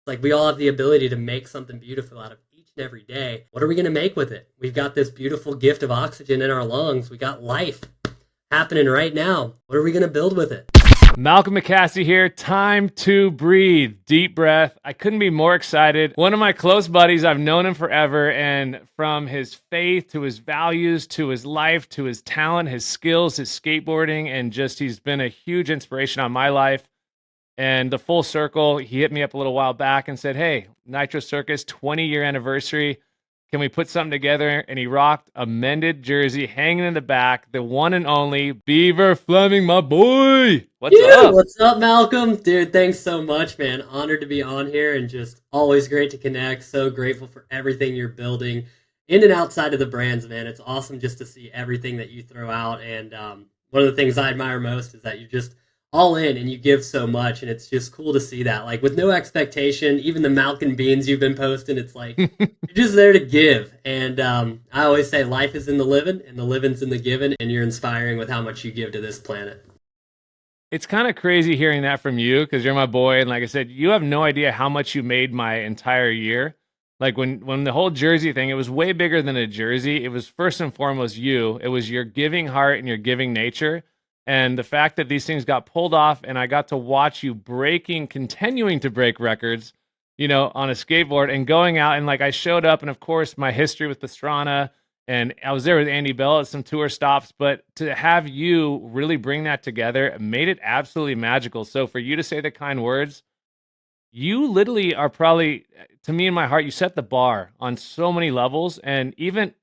Like we all have the ability to make something beautiful out of each and every day. What are we going to make with it? We've got this beautiful gift of oxygen in our lungs. We got life happening right now. What are we going to build with it? Malcolm McCassie here. Time to breathe. Deep breath. I couldn't be more excited. One of my close buddies, I've known him forever, and from his faith to his values to his life to his talent, his skills, his skateboarding, and just he's been a huge inspiration on my life. And the full circle, he hit me up a little while back and said, hey, Nitro Circus 20-year anniversary. Can we put something together? And he rocked a mended jersey hanging in the back, the one and only Beaver Fleming, my boy. What's up? What's up, Malcolm? Dude, thanks so much, man. Honored to be on here and just always great to connect. So grateful for everything you're building in and outside of the brands, man. It's awesome just to see everything that you throw out. And one of the things I admire most is that you're just all in and you give so much. And it's just cool to see that. Like with no expectation, even the Malcolm Beans you've been posting, it's like you're just there to give. And I always say life is in the living and the living's in the giving. And you're inspiring with how much you give to this planet. It's kind of crazy hearing that from you because you're my boy. And like I said, you have no idea how much you made my entire year. Like when the whole jersey thing, it was way bigger than a jersey. It was first and foremost you. It was your giving heart and your giving nature. And the fact that these things got pulled off and I got to watch you continuing to break records, on a skateboard and going out and like I showed up and of course my history with Pastrana and I was there with Andy Bell at some tour stops, but to have you really bring that together made it absolutely magical. So for you to say the kind words, you literally are probably, to me in my heart, you set the bar on so many levels and even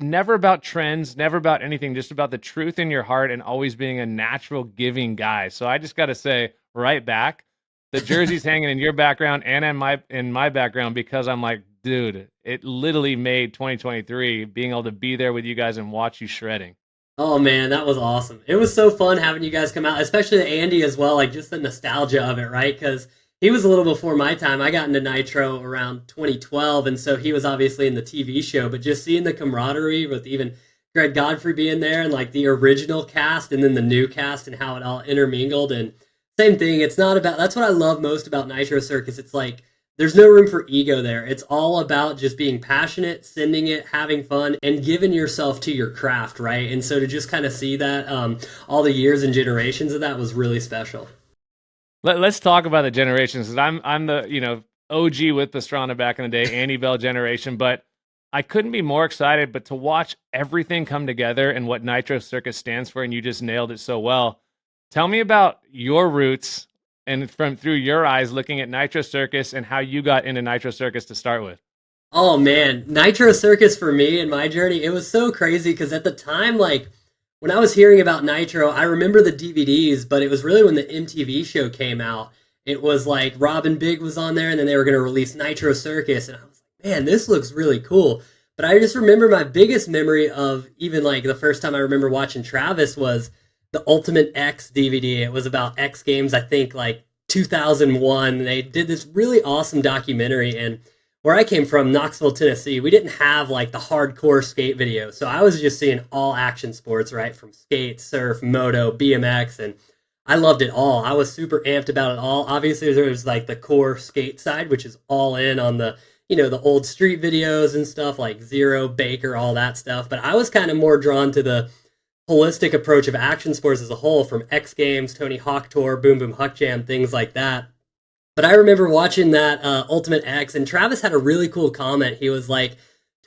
never about trends, never about anything, just about the truth in your heart and always being a natural giving guy. So I just got to say right back, the jersey's hanging in your background and in my background because I'm like, dude, it literally made 2023 being able to be there with you guys and watch you shredding. Oh man, that was awesome. It was so fun having you guys come out, especially Andy as well, like just the nostalgia of it, right? Because he was a little before my time. I got into Nitro around 2012, and so he was obviously in the TV show, but just seeing the camaraderie with even Greg Godfrey being there and like the original cast and then the new cast and how it all intermingled. And same thing, it's not about, that's what I love most about Nitro Circus. It's like, there's no room for ego there. It's all about just being passionate, sending it, having fun, and giving yourself to your craft, right? And so to just kind of see that, all the years and generations of that was really special. Let's talk about the generations because I'm the OG with Pastrana back in the day, Andy Bell generation, but I couldn't be more excited. But to watch everything come together and what Nitro Circus stands for, and you just nailed it so well. Tell me about your roots and from through your eyes looking at Nitro Circus and how you got into Nitro Circus to start with. Oh man, Nitro Circus for me and my journey, it was so crazy because at the time, like when I was hearing about Nitro, I remember the DVDs, but it was really when the MTV show came out. It was like Robin Big was on there and then they were going to release Nitro Circus. And I was like, man, this looks really cool. But I just remember my biggest memory of even like the first time I remember watching Travis was the Ultimate X DVD. It was about X Games, I think like 2001. They did this really awesome documentary. And where I came from, Knoxville, Tennessee, we didn't have like the hardcore skate video. So I was just seeing all action sports, right? From skate, surf, moto, BMX, and I loved it all. I was super amped about it all. Obviously, there was like the core skate side, which is all in on the, the old street videos and stuff like Zero, Baker, all that stuff. But I was kind of more drawn to the holistic approach of action sports as a whole, from X Games, Tony Hawk Tour, Boom Boom Huck Jam, things like that. But I remember watching that Ultimate X, and Travis had a really cool comment. He was like,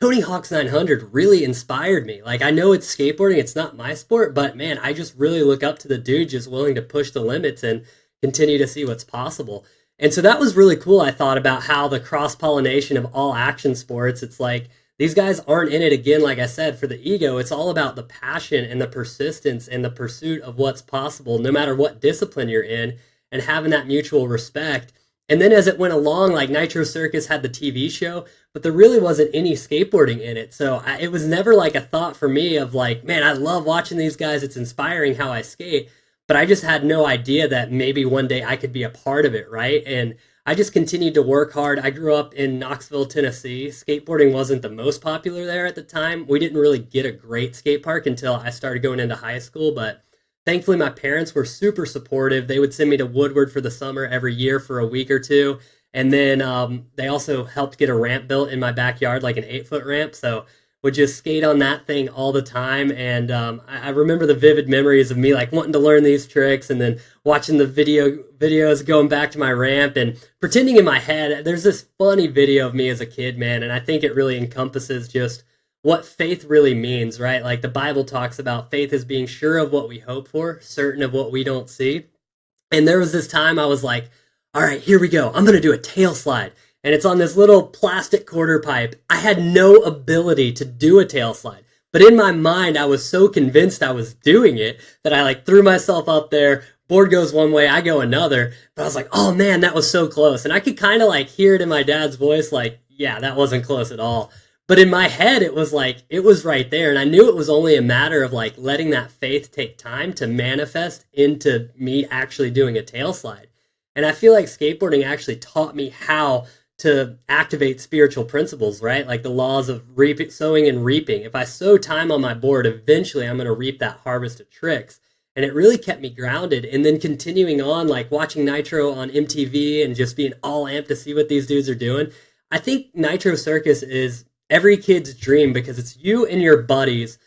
Tony Hawk's 900 really inspired me. Like, I know it's skateboarding, it's not my sport, but man, I just really look up to the dude just willing to push the limits and continue to see what's possible. And so that was really cool. I thought about how the cross-pollination of all action sports, it's like, these guys aren't in it, again, like I said, for the ego. It's all about the passion and the persistence and the pursuit of what's possible, no matter what discipline you're in, and having that mutual respect. And then as it went along, like Nitro Circus had the TV show, but there really wasn't any skateboarding in it. So it was never like a thought for me of like, man, I love watching these guys. It's inspiring how I skate. But I just had no idea that maybe one day I could be a part of it, right? And I just continued to work hard. I grew up in Knoxville, Tennessee. Skateboarding wasn't the most popular there at the time. We didn't really get a great skate park until I started going into high school, but thankfully, my parents were super supportive. They would send me to Woodward for the summer every year for a week or two. And then they also helped get a ramp built in my backyard, like an 8 foot ramp. So would just skate on that thing all the time. And I remember the vivid memories of me like wanting to learn these tricks, and then watching the videos, going back to my ramp and pretending in my head. There's this funny video of me as a kid, man, and I think it really encompasses just what faith really means, right? Like the Bible talks about faith as being sure of what we hope for, certain of what we don't see. And there was this time I was like, all right, here we go. I'm going to do a tail slide. And it's on this little plastic quarter pipe. I had no ability to do a tail slide. But in my mind, I was so convinced I was doing it that I like threw myself up there. Board goes one way, I go another. But I was like, oh man, that was so close. And I could kind of like hear it in my dad's voice, like, yeah, that wasn't close at all. But in my head, it was like, it was right there. And I knew it was only a matter of like letting that faith take time to manifest into me actually doing a tail slide. And I feel like skateboarding actually taught me how to activate spiritual principles, right? Like the laws of sowing and reaping. If I sow time on my board, eventually I'm going to reap that harvest of tricks. And it really kept me grounded. And then continuing on, like watching Nitro on MTV and just being all amped to see what these dudes are doing. I think Nitro Circus is every kid's dream, because it's you and your buddies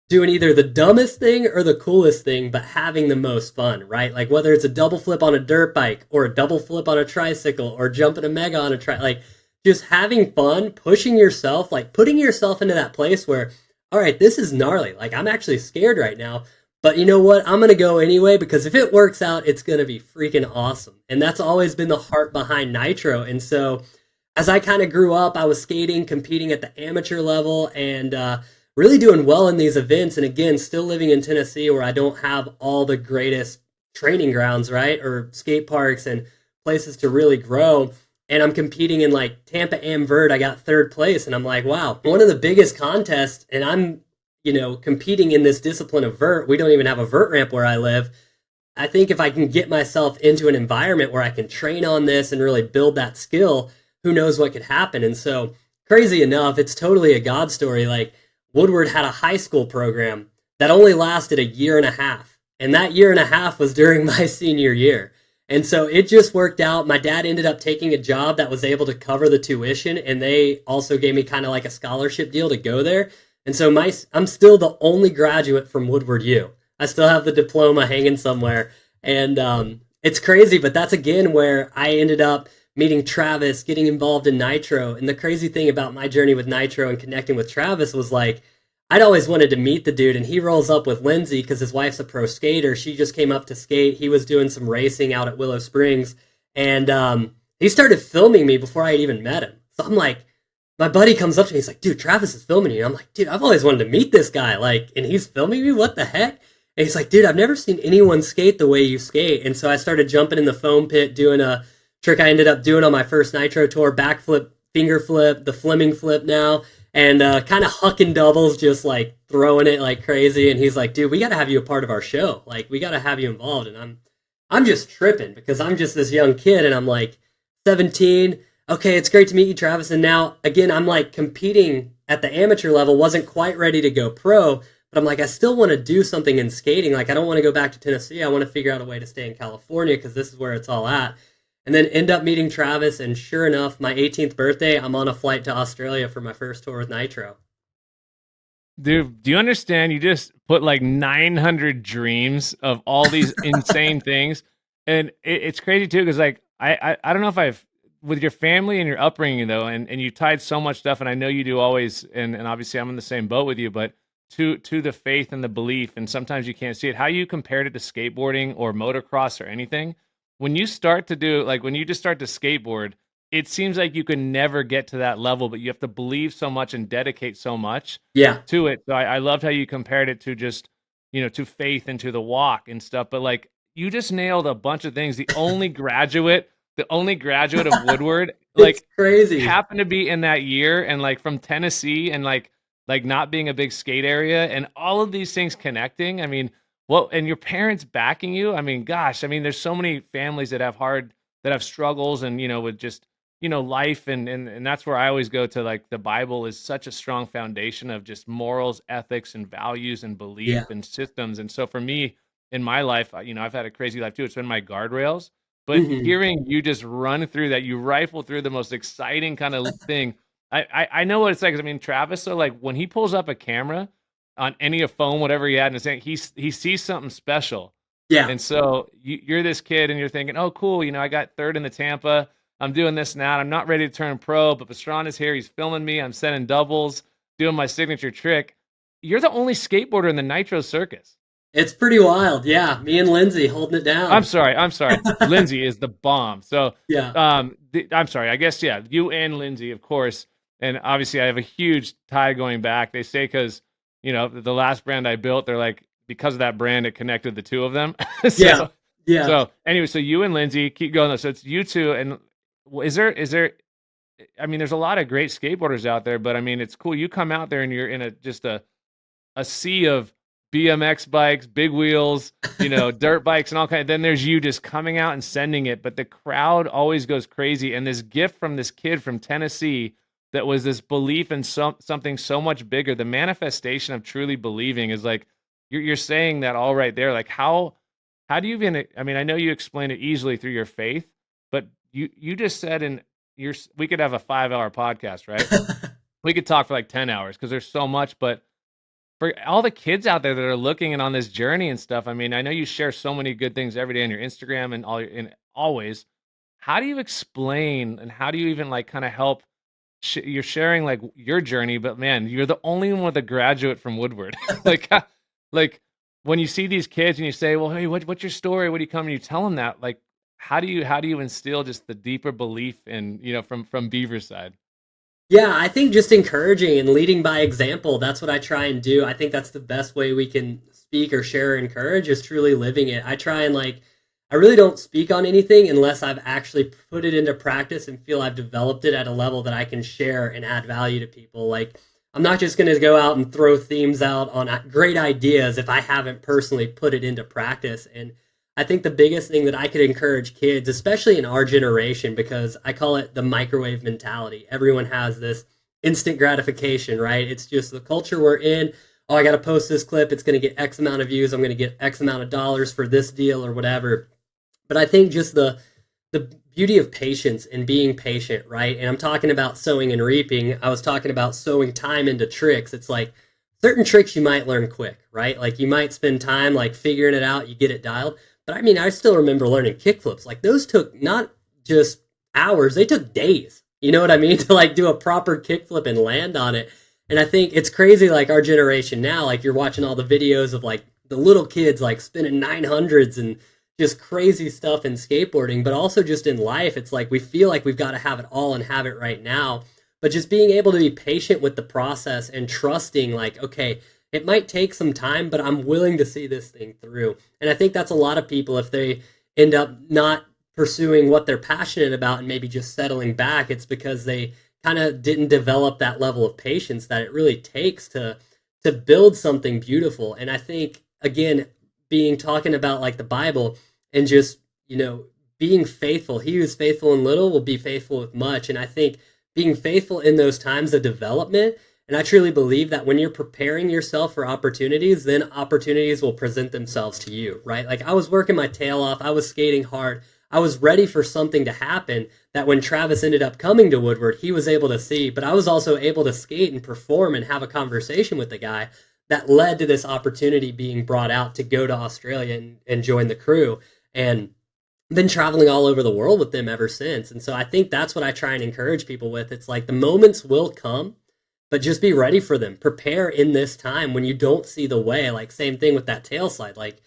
doing either the dumbest thing or the coolest thing, but having the most fun, right? Like whether it's a double flip on a dirt bike or a double flip on a tricycle or jumping a mega on a like just having fun, pushing yourself, like putting yourself into that place where, all right, this is gnarly. Like I'm actually scared right now, but you know what? I'm going to go anyway, because if it works out, it's going to be freaking awesome. And that's always been the heart behind Nitro. And so as I kind of grew up, I was skating, competing at the amateur level, and really doing well in these events. And again, still living in Tennessee, where I don't have all the greatest training grounds, right? Or skate parks and places to really grow. And I'm competing in like Tampa Am Vert. I got third place. And I'm like, wow, one of the biggest contests. And I'm, competing in this discipline of vert. We don't even have a vert ramp where I live. I think if I can get myself into an environment where I can train on this and really build that skill, who knows what could happen. And so crazy enough, it's totally a God story. Like Woodward had a high school program that only lasted a year and a half. And that year and a half was during my senior year. And so it just worked out. My dad ended up taking a job that was able to cover the tuition. And they also gave me kind of like a scholarship deal to go there. And so I'm still the only graduate from Woodward U. I still have the diploma hanging somewhere. And it's crazy, but that's again where I ended up meeting Travis, getting involved in Nitro. And the crazy thing about my journey with Nitro and connecting with Travis was like, I'd always wanted to meet the dude, and he rolls up with Lindsay because his wife's a pro skater. She just came up to skate. He was doing some racing out at Willow Springs, and he started filming me before I had even met him. So I'm like, my buddy comes up to me, he's like, dude, Travis is filming you. I'm like, dude, I've always wanted to meet this guy, like, and he's filming me? What the heck? And he's like, dude, I've never seen anyone skate the way you skate. And so I started jumping in the foam pit, doing a trick I ended up doing on my first Nitro tour, backflip, finger flip, the Fleming flip now, and kind of hucking doubles, just like throwing it like crazy. And he's like, dude, we got to have you a part of our show. Like, we got to have you involved. And I'm just tripping because I'm just this young kid, and I'm like 17. Okay, it's great to meet you, Travis. And now, again, I'm like competing at the amateur level, wasn't quite ready to go pro, but I'm like, I still want to do something in skating. Like, I don't want to go back to Tennessee. I want to figure out a way to stay in California because this is where it's all at. And then end up meeting Travis, and sure enough, my 18th birthday, I'm on a flight to Australia for my first tour with Nitro. Dude, do you understand? You just put like 900 dreams of all these insane things. And it's crazy too, because like, I don't know if I've, with your family and your upbringing though, and you tied so much stuff, and I know you do always, and obviously I'm in the same boat with you, but to the faith and the belief, and sometimes you can't see it, how you compared it to skateboarding or motocross or anything. When you start to do, like when you just start to skateboard, it seems like you can never get to that level, but you have to believe so much and dedicate so much to it. So I loved how you compared it to just, to faith and to the walk and stuff. But like, you just nailed a bunch of things. The only graduate of Woodward, like, it's crazy, happened to be in that year, and like from Tennessee, and like not being a big skate area, and all of these things connecting. I mean, well, and your parents backing you. I mean, gosh, I mean, there's so many families that have struggles, and with just life, and that's where I always go to. Like, the Bible is such a strong foundation of just morals, ethics, and values, and belief, and systems. And so for me in my life, I've had a crazy life too. It's been my guardrails. But Hmm. hearing you just run through that, you rifle through the most exciting kind of thing. I know what it's like. I mean, Travis, so like when he pulls up a camera on any phone, whatever he had in his hand, he sees something special. Yeah. And so you're this kid and you're thinking, oh, cool. I got third in the Tampa. I'm doing this now. I'm not ready to turn pro, but Pastrana's here. He's filming me. I'm setting doubles, doing my signature trick. You're the only skateboarder in the Nitro Circus. It's pretty wild. Yeah. Me and Lindsay holding it I'm down. sorry. I'm sorry. Lindsay is the bomb. So, Yeah. I'm sorry. I guess yeah, you and Lindsay, of course, and obviously I have a huge tie going back. They say because the last brand I built, they're like because of that brand, it connected the two of them. Yeah. so, Yeah. so anyway, so you and Lindsay keep going. So it's you two, and is there? I mean, there's a lot of great skateboarders out there, but I mean, it's cool. You come out there and you're in just a sea of BMX bikes, big wheels, dirt bikes and all kind. Then there's you just coming out and sending it, but the crowd always goes crazy. And this gift from this kid from Tennessee that was this belief in something so much bigger. The manifestation of truly believing is like you're saying that all right there. Like how do you even? I mean, I know you explain it easily through your faith, but you just said we could have a 5-hour podcast, right? We could talk for like 10 hours because there's so much, but for all the kids out there that are looking and on this journey and stuff, I mean, I know you share so many good things every day on your Instagram and always. How do you explain and how do you even like kind of help? You're sharing like your journey, but man, you're the only one with a graduate from Woodward. like, like when you see these kids and you say, "Well, hey, what's your story? What do you come?" and you tell them that, like, how do you instill just the deeper belief in from Beaver's side? Yeah, I think just encouraging and leading by example, that's what I try and do. I think that's the best way we can speak or share or encourage is truly living it. I try and I really don't speak on anything unless I've actually put it into practice and feel I've developed it at a level that I can share and add value to people. Like, I'm not just going to go out and throw themes out on great ideas if I haven't personally put it into practice. And I think the biggest thing that I could encourage kids, especially in our generation, because I call it the microwave mentality. Everyone has this instant gratification, right? It's just the culture we're in. Oh, I got to post this clip. It's going to get X amount of views. I'm going to get X amount of dollars for this deal or whatever. But I think just the beauty of patience and being patient, right? And I'm talking about sowing and reaping. I was talking about sowing time into tricks. It's like certain tricks you might learn quick, right? Like you might spend time like figuring it out, you get it dialed. But I mean, I still remember learning kickflips. Like those took not just hours, they took days. You know what I mean? To like do a proper kickflip and land on it. And I think it's crazy, like our generation now, like you're watching all the videos of like the little kids like spinning 900s and just crazy stuff in skateboarding, but also just in life. It's like we feel like we've got to have it all and have it right now. But just being able to be patient with the process and trusting, like, okay, it might take some time, but I'm willing to see this thing through. And I think that's a lot of people, if they end up not pursuing what they're passionate about and maybe just settling back, it's because they kind of didn't develop that level of patience that it really takes to build something beautiful. And I think, again, talking about like the Bible and just, being faithful. He who's faithful in little will be faithful with much. And I think being faithful in those times of development, and I truly believe that when you're preparing yourself for opportunities, then opportunities will present themselves to you, right? Like I was working my tail off. I was skating hard. I was ready for something to happen that when Travis ended up coming to Woodward, he was able to see, but I was also able to skate and perform and have a conversation with the guy that led to this opportunity being brought out to go to Australia and join the crew. And been traveling all over the world with them ever since. And so I think that's what I try and encourage people with. It's like the moments will come, but just be ready for them. Prepare in this time when you don't see the way. Like same thing with that tail slide. Like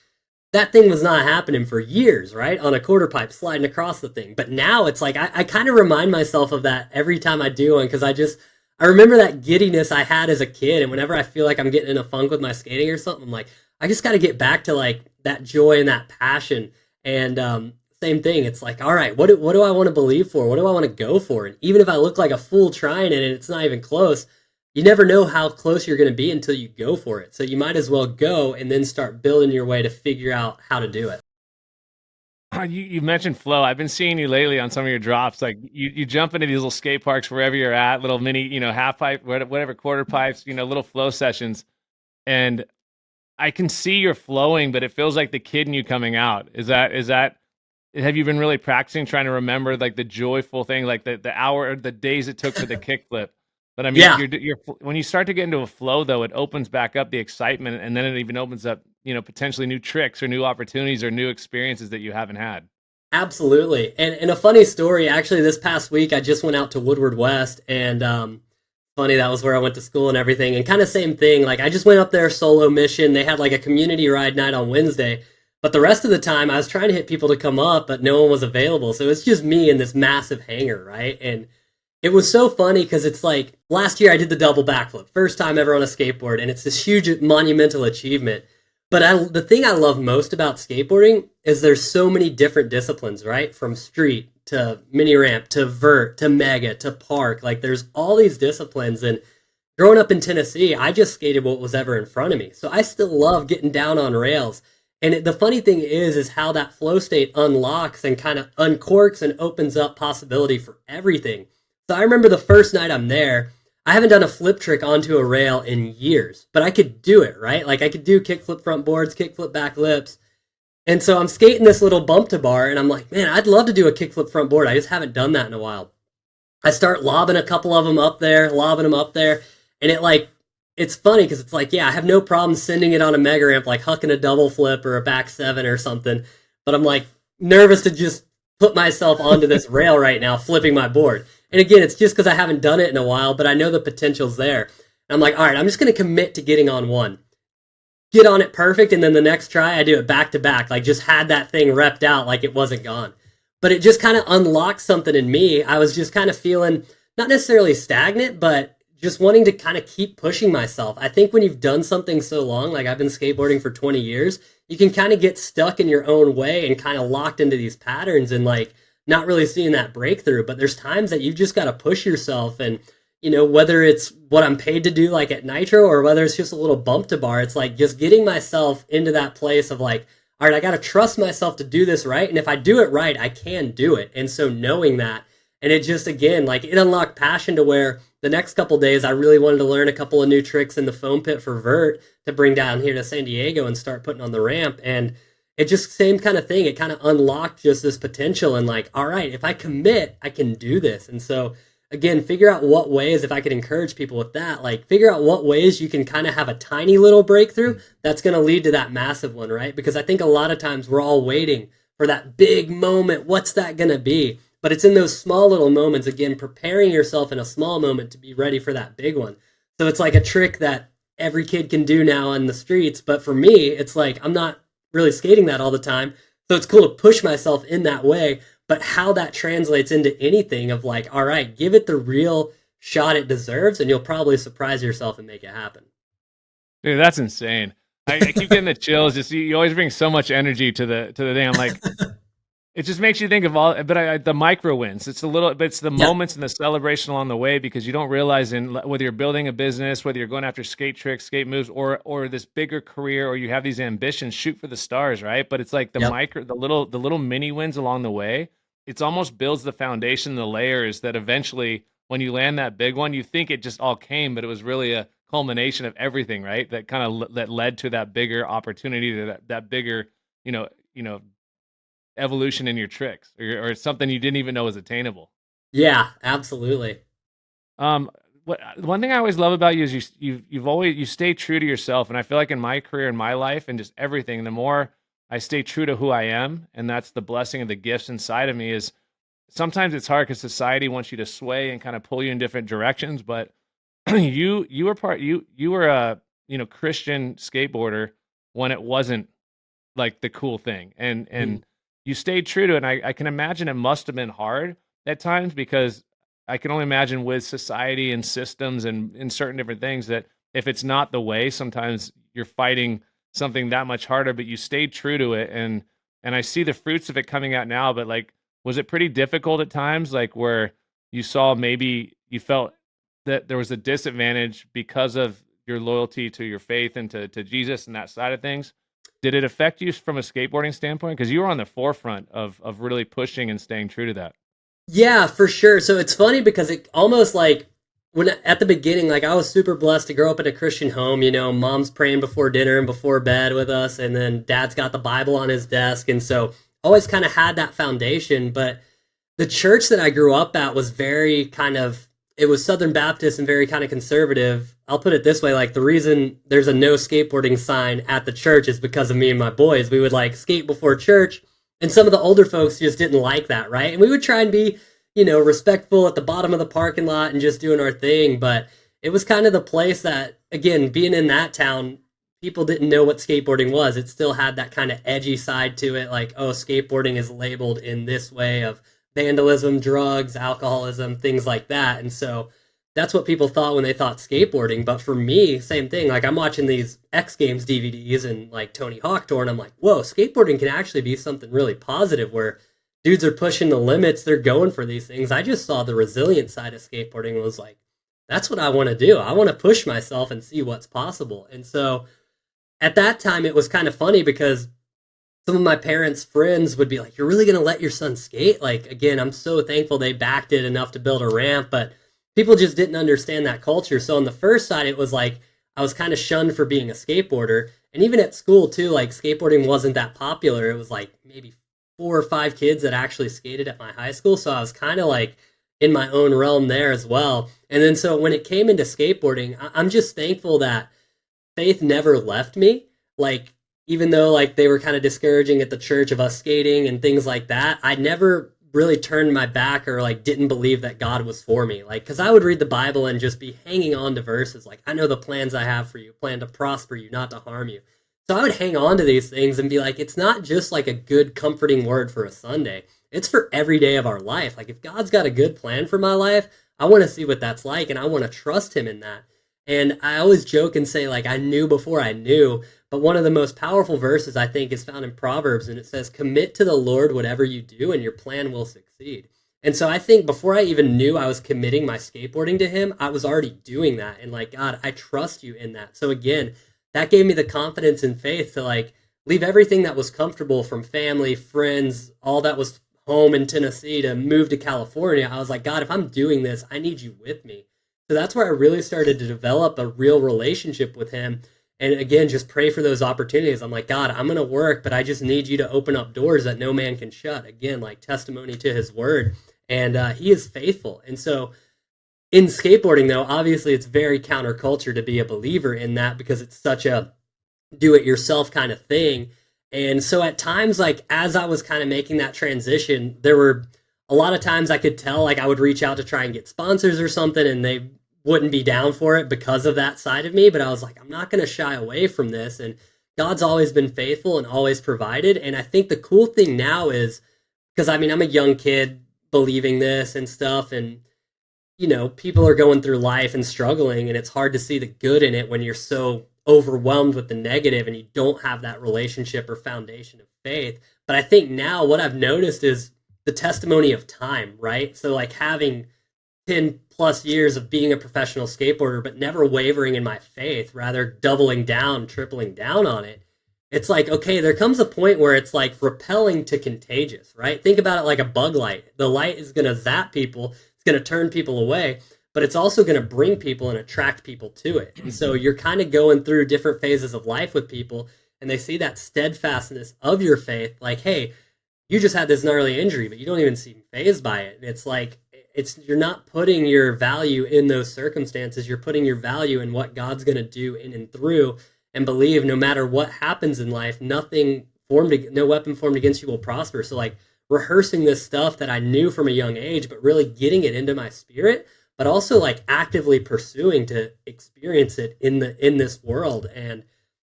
that thing was not happening for years, right? On a quarter pipe sliding across the thing. But now it's like I kind of remind myself of that every time I do one because I remember that giddiness I had as a kid. And whenever I feel like I'm getting in a funk with my skating or something, I'm like, I just got to get back to like that joy and that passion. And same thing. It's like, all right, what do I want to believe for? What do I want to go for? And even if I look like a fool trying it and it's not even close, you never know how close you're going to be until you go for it. So you might as well go and then start building your way to figure out how to do it. You mentioned flow. I've been seeing you lately on some of your drops. Like you jump into these little skate parks wherever you're at, little mini, half pipe, whatever, quarter pipes, little flow sessions. And I can see you're flowing, but it feels like the kid in you coming out. Is that have you been really practicing trying to remember like the joyful thing, like the hour or the days it took for the kickflip? But I mean, Yeah, you're when you start to get into a flow, though, it opens back up the excitement, and then it even opens up, potentially new tricks or new opportunities or new experiences that you haven't had. absolutely. And a funny story, actually, this past week I just went out to Woodward West, and funny, that was where I went to school and everything, and kind of same thing. Like I just went up there solo mission. They had like a community ride night on Wednesday, but the rest of the time I was trying to hit people to come up, but no one was available. So it's just me in this massive hangar, right? And it was so funny because it's like last year I did the double backflip, first time ever on a skateboard, and it's this huge monumental achievement. But the thing I love most about skateboarding is there's so many different disciplines, right? From street to mini ramp to vert to mega to park. Like there's all these disciplines. And growing up in Tennessee, I just skated what was ever in front of me. So I still love getting down on rails. And the funny thing is how that flow state unlocks and kind of uncorks and opens up possibility for everything. So I remember the first night I'm there, I haven't done a flip trick onto a rail in years, but I could do it, right? Like I could do kickflip front boards, kickflip back lips. And so I'm skating this little bump to bar, and I'm like, man, I'd love to do a kickflip front board. I just haven't done that in a while. I start lobbing a couple of them up there, and it's funny because it's like, yeah, I have no problem sending it on a mega ramp, like hucking a double flip or a back seven or something. But I'm like nervous to just put myself onto this rail right now, flipping my board. And again, it's just because I haven't done it in a while, but I know the potential's there. And I'm like, all right, I'm just going to commit to getting on one. Get on it perfect, and then the next try, I do it back to back. Like just had that thing repped out like it wasn't gone. But it just kind of unlocked something in me. I was just kind of feeling not necessarily stagnant, but just wanting to kind of keep pushing myself. I think when you've done something so long, like I've been skateboarding for 20 years, you can kind of get stuck in your own way and kind of locked into these patterns and like not really seeing that breakthrough. But there's times that you've just got to push yourself. And, whether it's what I'm paid to do like at Nitro or whether it's just a little bump to bar, it's like just getting myself into that place of like, all right, I got to trust myself to do this right. And if I do it right, I can do it. And so knowing that, and it just, again, like it unlocked passion to where the next couple days I really wanted to learn a couple of new tricks in the foam pit for vert to bring down here to San Diego and start putting on the ramp. And it just same kind of thing. It kind of unlocked just this potential and like, all right, if I commit, I can do this. And so again, figure out what ways, if I could encourage people with that, like figure out what ways you can kind of have a tiny little breakthrough that's going to lead to that massive one, right? Because I think a lot of times we're all waiting for that big moment. What's that going to be? But it's in those small little moments, again, preparing yourself in a small moment to be ready for that big one. So it's like a trick that every kid can do now in the streets. But for me, it's like I'm not really skating that all the time. So it's cool to push myself in that way. But how that translates into anything of like, all right, give it the real shot it deserves, and you'll probably surprise yourself and make it happen. Dude, that's insane. I keep getting the chills. Just you always bring so much energy to the thing. I'm like, it just makes you think of all, but the micro wins. It's but it's the moments and the celebration along the way, because you don't realize whether you're building a business, whether you're going after skate tricks, skate moves, or this bigger career, or you have these ambitions, shoot for the stars, right? But it's like the little mini wins along the way. It's almost builds the foundation, the layers that eventually, when you land that big one, you think it just all came, but it was really a culmination of everything, right? That kind of that led to that bigger opportunity, to that bigger, evolution in your tricks, or something you didn't even know was attainable. Yeah, absolutely. One thing I always love about you is you stay true to yourself, and I feel like in my career, in my life, and just everything, the more I stay true to who I am, and that's the blessing of the gifts inside of me. Is sometimes it's hard because society wants you to sway and kind of pull you in different directions, but you were a Christian skateboarder when it wasn't like the cool thing, and you stayed true to it. And I can imagine it must have been hard at times, because I can only imagine with society and systems and in certain different things that if it's not the way, sometimes you're fighting something that much harder, but you stayed true to it. And I see the fruits of it coming out now, but like, was it pretty difficult at times? Like where you saw, maybe you felt that there was a disadvantage because of your loyalty to your faith and to Jesus and that side of things? Did it affect you from a skateboarding standpoint? Because you were on the forefront of really pushing and staying true to that. Yeah, for sure. So it's funny because it almost like when at the beginning, like I was super blessed to grow up in a Christian home. Mom's praying before dinner and before bed with us, and then dad's got the Bible on his desk. And so always kind of had that foundation. But the church that I grew up at was very kind of, it was Southern Baptist and very kind of conservative. I'll put it this way, like the reason there's a no skateboarding sign at the church is because of me and my boys. We would like skate before church, and some of the older folks just didn't like that, right? And we would try and be, respectful at the bottom of the parking lot and just doing our thing. But it was kind of the place that, again, being in that town, people didn't know what skateboarding was. It still had that kind of edgy side to it, like, oh, skateboarding is labeled in this way of vandalism, drugs, alcoholism, things like that. And so that's what people thought when they thought skateboarding. But for me, same thing. Like I'm watching these X Games DVDs and like Tony Hawk Tour, and I'm like, whoa, skateboarding can actually be something really positive where dudes are pushing the limits. They're going for these things. I just saw the resilient side of skateboarding and was like, that's what I want to do. I want to push myself and see what's possible. And so at that time, it was kind of funny because some of my parents' friends would be like, you're really going to let your son skate? Like, again, I'm so thankful they backed it enough to build a ramp, but people just didn't understand that culture. So on the first side, it was like, I was kind of shunned for being a skateboarder. And even at school too, like skateboarding wasn't that popular. It was like maybe 4 or 5 kids that actually skated at my high school. So I was kind of like in my own realm there as well. And then so when it came into skateboarding, I'm just thankful that faith never left me. Like, even though like they were kind of discouraging at the church of us skating and things like that, I never really turned my back or like didn't believe that God was for me. Like, cause I would read the Bible and just be hanging on to verses. Like, I know the plans I have for you, plan to prosper you, not to harm you. So I would hang on to these things and be like, it's not just like a good comforting word for a Sunday. It's for every day of our life. Like if God's got a good plan for my life, I want to see what that's like. And I want to trust him in that. And I always joke and say like, I knew before I knew. But one of the most powerful verses I think is found in Proverbs, and it says, commit to the Lord whatever you do and your plan will succeed. And so I think before I even knew I was committing my skateboarding to him, I was already doing that. And like, God, I trust you in that. So again, that gave me the confidence and faith to like leave everything that was comfortable from family, friends, all that was home in Tennessee to move to California. I was like, God, if I'm doing this, I need you with me. So that's where I really started to develop a real relationship with him. And again, just pray for those opportunities. I'm like, God, I'm going to work, but I just need you to open up doors that no man can shut. Again, like testimony to his word. And he is faithful. And so in skateboarding, though, obviously it's very counterculture to be a believer in that because it's such a do-it-yourself kind of thing. And so at times, like as I was kind of making that transition, there were a lot of times I could tell, like I would reach out to try and get sponsors or something, and they wouldn't be down for it because of that side of me. But I was like, I'm not going to shy away from this. And God's always been faithful and always provided. And I think the cool thing now is, because I mean, I'm a young kid believing this and stuff. And, people are going through life and struggling, and it's hard to see the good in it when you're so overwhelmed with the negative and you don't have that relationship or foundation of faith. But I think now what I've noticed is the testimony of time, right? So like having 10 plus years of being a professional skateboarder, but never wavering in my faith, rather doubling down, tripling down on it. It's like, okay, there comes a point where it's like repelling to contagious, right? Think about it like a bug light. The light is going to zap people. It's going to turn people away, but it's also going to bring people and attract people to it. And so you're kind of going through different phases of life with people, and they see that steadfastness of your faith. Like, hey, you just had this gnarly injury, but you don't even seem fazed by it. And it's like, you're not putting your value in those circumstances. You're putting your value in what God's going to do in and through, and believe no matter what happens in life, no weapon formed against you will prosper. So like rehearsing this stuff that I knew from a young age, but really getting it into my spirit, but also like actively pursuing to experience it in this world. And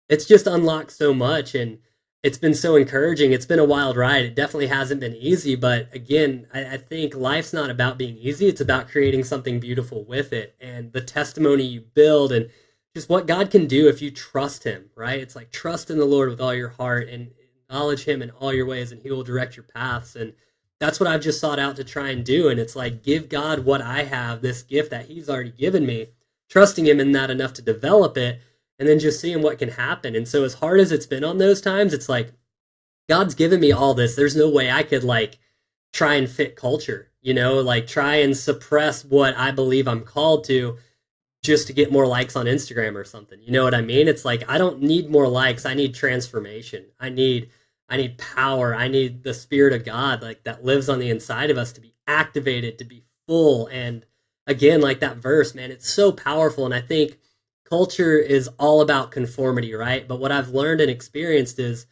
it's just unlocked so much. And it's been so encouraging. It's been a wild ride. It definitely hasn't been easy, but again, I think life's not about being easy. It's about creating something beautiful with it, and the testimony you build, and just what God can do if you trust him, right? It's like trust in the Lord with all your heart and acknowledge him in all your ways, and he will direct your paths. And that's what I've just sought out to try and do. And it's like, give God what I have, this gift that he's already given me, trusting him in that enough to develop it, and then just seeing what can happen. And so as hard as it's been on those times, it's like, God's given me all this. There's no way I could like try and fit culture, like try and suppress what I believe I'm called to just to get more likes on Instagram or something. You know what I mean? It's like, I don't need more likes. I need transformation. I need I need power. I need the spirit of God, like that lives on the inside of us, to be activated, to be full. And again, like that verse, man, it's so powerful. And I think culture is all about conformity, right? But what I've learned and experienced is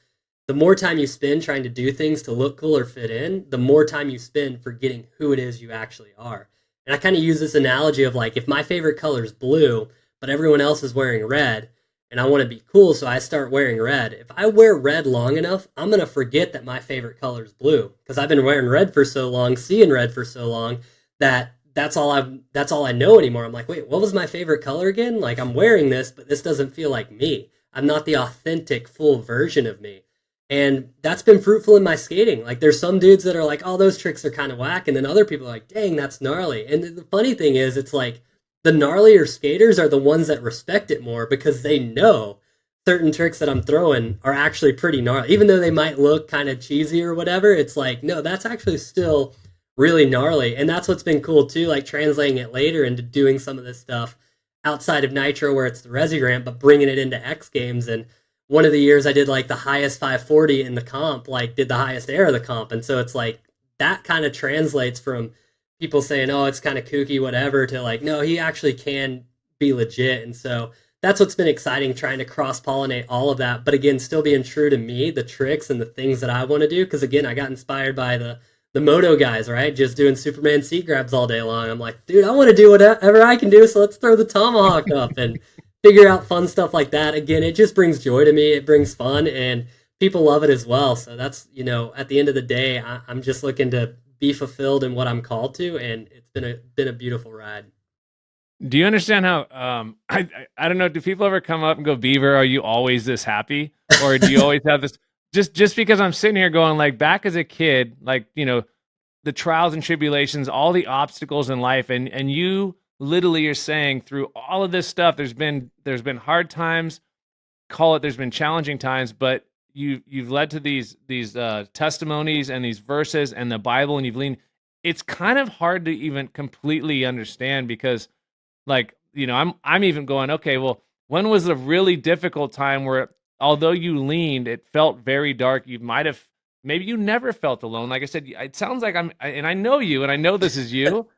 the more time you spend trying to do things to look cool or fit in, the more time you spend forgetting who it is you actually are. And I kind of use this analogy of like, if my favorite color is blue, but everyone else is wearing red, and I want to be cool, so I start wearing red. If I wear red long enough, I'm going to forget that my favorite color is blue, because I've been wearing red for so long, seeing red for so long, that that's all I know anymore. I'm like, wait, what was my favorite color again? Like, I'm wearing this, but this doesn't feel like me. I'm not the authentic, full version of me. And that's been fruitful in my skating. Like, there's some dudes that are like, oh, those tricks are kind of whack. And then other people are like, dang, that's gnarly. And the funny thing is, it's like the gnarlier skaters are the ones that respect it more, because they know certain tricks that I'm throwing are actually pretty gnarly. Even though they might look kind of cheesy or whatever, it's like, no, that's actually still really gnarly. And that's what's been cool too, like translating it later into doing some of this stuff outside of Nitro where it's the Resi ramp, but bringing it into X Games. And one of the years I did like the highest 540 in the comp, like did the highest air of the comp. And so it's like that kind of translates from people saying, oh, it's kind of kooky, whatever, to like, no, he actually can be legit. And so that's what's been exciting, trying to cross-pollinate all of that. But again, still being true to me, the tricks and the things that I want to do. Because again, I got inspired by the moto guys, right? Just doing Superman seat grabs all day long. I'm like, dude, I want to do whatever I can do. So let's throw the tomahawk up and figure out fun stuff like that. Again, it just brings joy to me. It brings fun, and people love it as well. So that's, at the end of the day, I'm just looking to be fulfilled in what I'm called to. And it's been a beautiful ride. Do you understand how, I don't know, do people ever come up and go, Beaver, are you always this happy? Or do you always have this, just because I'm sitting here going, like, back as a kid, like, the trials and tribulations, all the obstacles in life, and you literally are saying through all of this stuff, there's been hard times, there's been challenging times, but you've led to these testimonies and these verses and the Bible, and you've leaned. It's kind of hard to even completely understand, because like, I'm even going, okay, well, when was a really difficult time where, although you leaned, it felt very dark? You might have, maybe you never felt alone. Like I said, it sounds like and I know you, and I know this is you,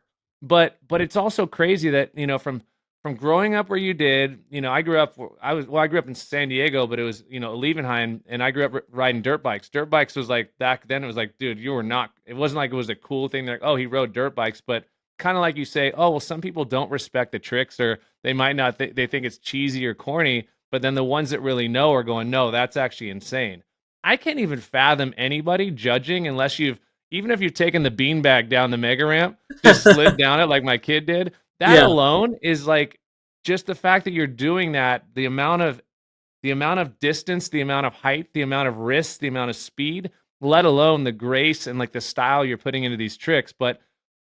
but it's also crazy that, from growing up where you did, I grew up in San Diego, but it was, Levenheim, and I grew up riding dirt bikes. Dirt bikes was like, back then it was like, dude, it wasn't like it was a cool thing. They're like, oh, he rode dirt bikes, but kind of like you say, oh, well, some people don't respect the tricks, or they might not, they think it's cheesy or corny, but then the ones that really know are going, no, that's actually insane. I can't even fathom anybody judging unless even if you've taken the beanbag down the mega ramp, just slid down it like my kid did. That alone is like, just the fact that you're doing that, the amount of distance, the amount of height, the amount of risk, the amount of speed, let alone the grace and like the style you're putting into these tricks. But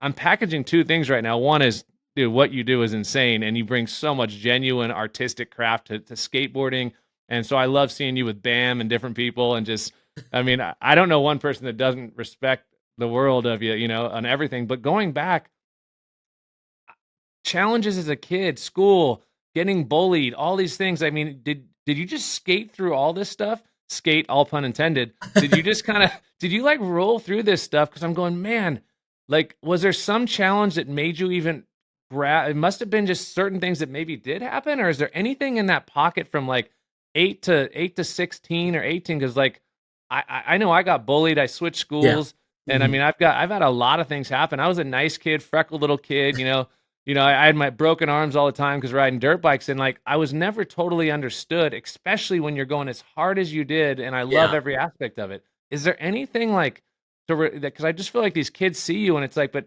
I'm packaging two things right now. One is, dude, what you do is insane, and you bring so much genuine artistic craft to skateboarding. And so I love seeing you with BAM and different people, and just, I mean, I don't know one person that doesn't respect the world of you, on everything. But going back, challenges as a kid, school, getting bullied, all these things. I mean, did you just skate through all this stuff? Skate, all pun intended. Did you just did you like roll through this stuff? Because I'm going, man, like, was there some challenge that made you even grab? It must have been just certain things that maybe did happen, or is there anything in that pocket from like 8 to 16 or 18? Because like, I know I got bullied. I switched schools, and I mean, I've had a lot of things happen. I was a nice kid, freckled little kid, I had my broken arms all the time because riding dirt bikes, and like, I was never totally understood, especially when you're going as hard as you did. And I love every aspect of it. Is there anything like, because I just feel like these kids see you, and it's like, but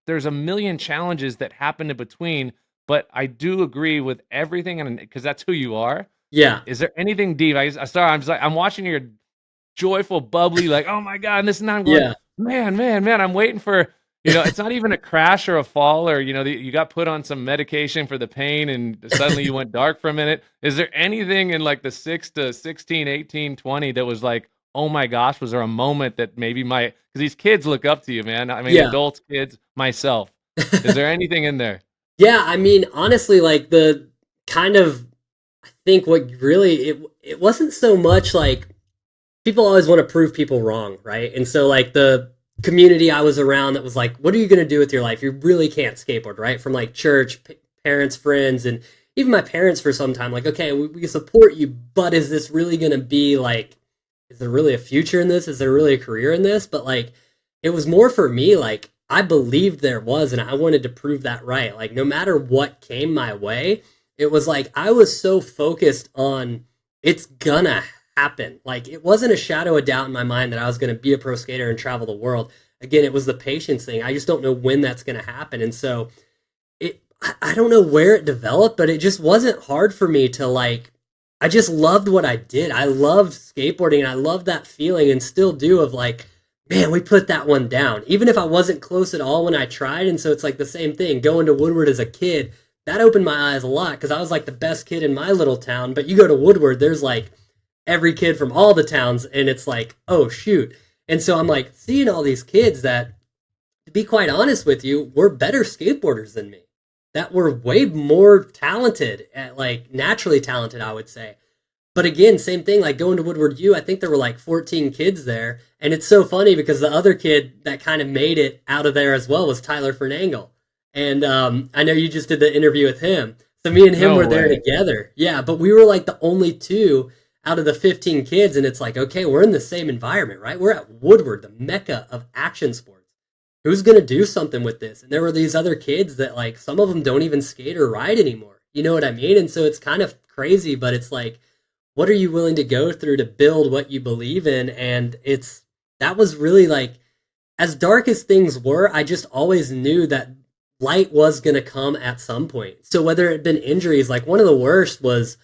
there's a million challenges that happen in between. But I do agree with everything, and because that's who you are. Yeah. Is there anything deep? I'm watching your joyful, bubbly, like, oh my God, and this, and I'm going, man, I'm waiting for, it's not even a crash or a fall, or, you got put on some medication for the pain and suddenly you went dark for a minute. Is there anything in like the 6 to 16, 18, 20 that was like, oh my gosh, was there a moment that maybe because these kids look up to you, man. I mean, adults, kids, myself. Is there anything in there? Yeah, I mean, honestly, like the kind of, I think what really, it wasn't so much like people always want to prove people wrong, right? And so like the community I was around that was like, what are you going to do with your life? You really can't skateboard, right? From like church, parents, friends, and even my parents for some time, like, okay, we support you, but is this really going to be like, is there really a future in this? Is there really a career in this? But like, it was more for me, like, I believed there was, and I wanted to prove that right. Like, no matter what came my way, it was like I was so focused on it's gonna happen. Like, it wasn't a shadow of doubt in my mind that I was gonna be a pro skater and travel the world. Again, it was the patience thing. I just don't know when that's gonna happen. And so I don't know where it developed, but it just wasn't hard for me to like, I just loved what I did. I loved skateboarding and I loved that feeling and still do of like, man, we put that one down. Even if I wasn't close at all when I tried. And so it's like the same thing. Going to Woodward as a kid, that opened my eyes a lot because I was like the best kid in my little town. But you go to Woodward, there's like every kid from all the towns, and it's like, oh, shoot. And so I'm like seeing all these kids that, to be quite honest with you, were better skateboarders than me, that were way more talented, at like naturally talented, I would say. But again, same thing, like going to Woodward U, I think there were like 14 kids there. And it's so funny because the other kid that kind of made it out of there as well was Tyler Fernangle. And I know you just did the interview with him. So me and him were there together. Yeah, but we were like the only two out of the 15 kids. And it's like, okay, we're in the same environment, right? We're at Woodward, the mecca of action sports. Who's going to do something with this? And there were these other kids that like, some of them don't even skate or ride anymore. You know what I mean? And so it's kind of crazy, but it's like, what are you willing to go through to build what you believe in? And that was really like, as dark as things were, I just always knew that light was going to come at some point. So whether it had been injuries, like one of the worst was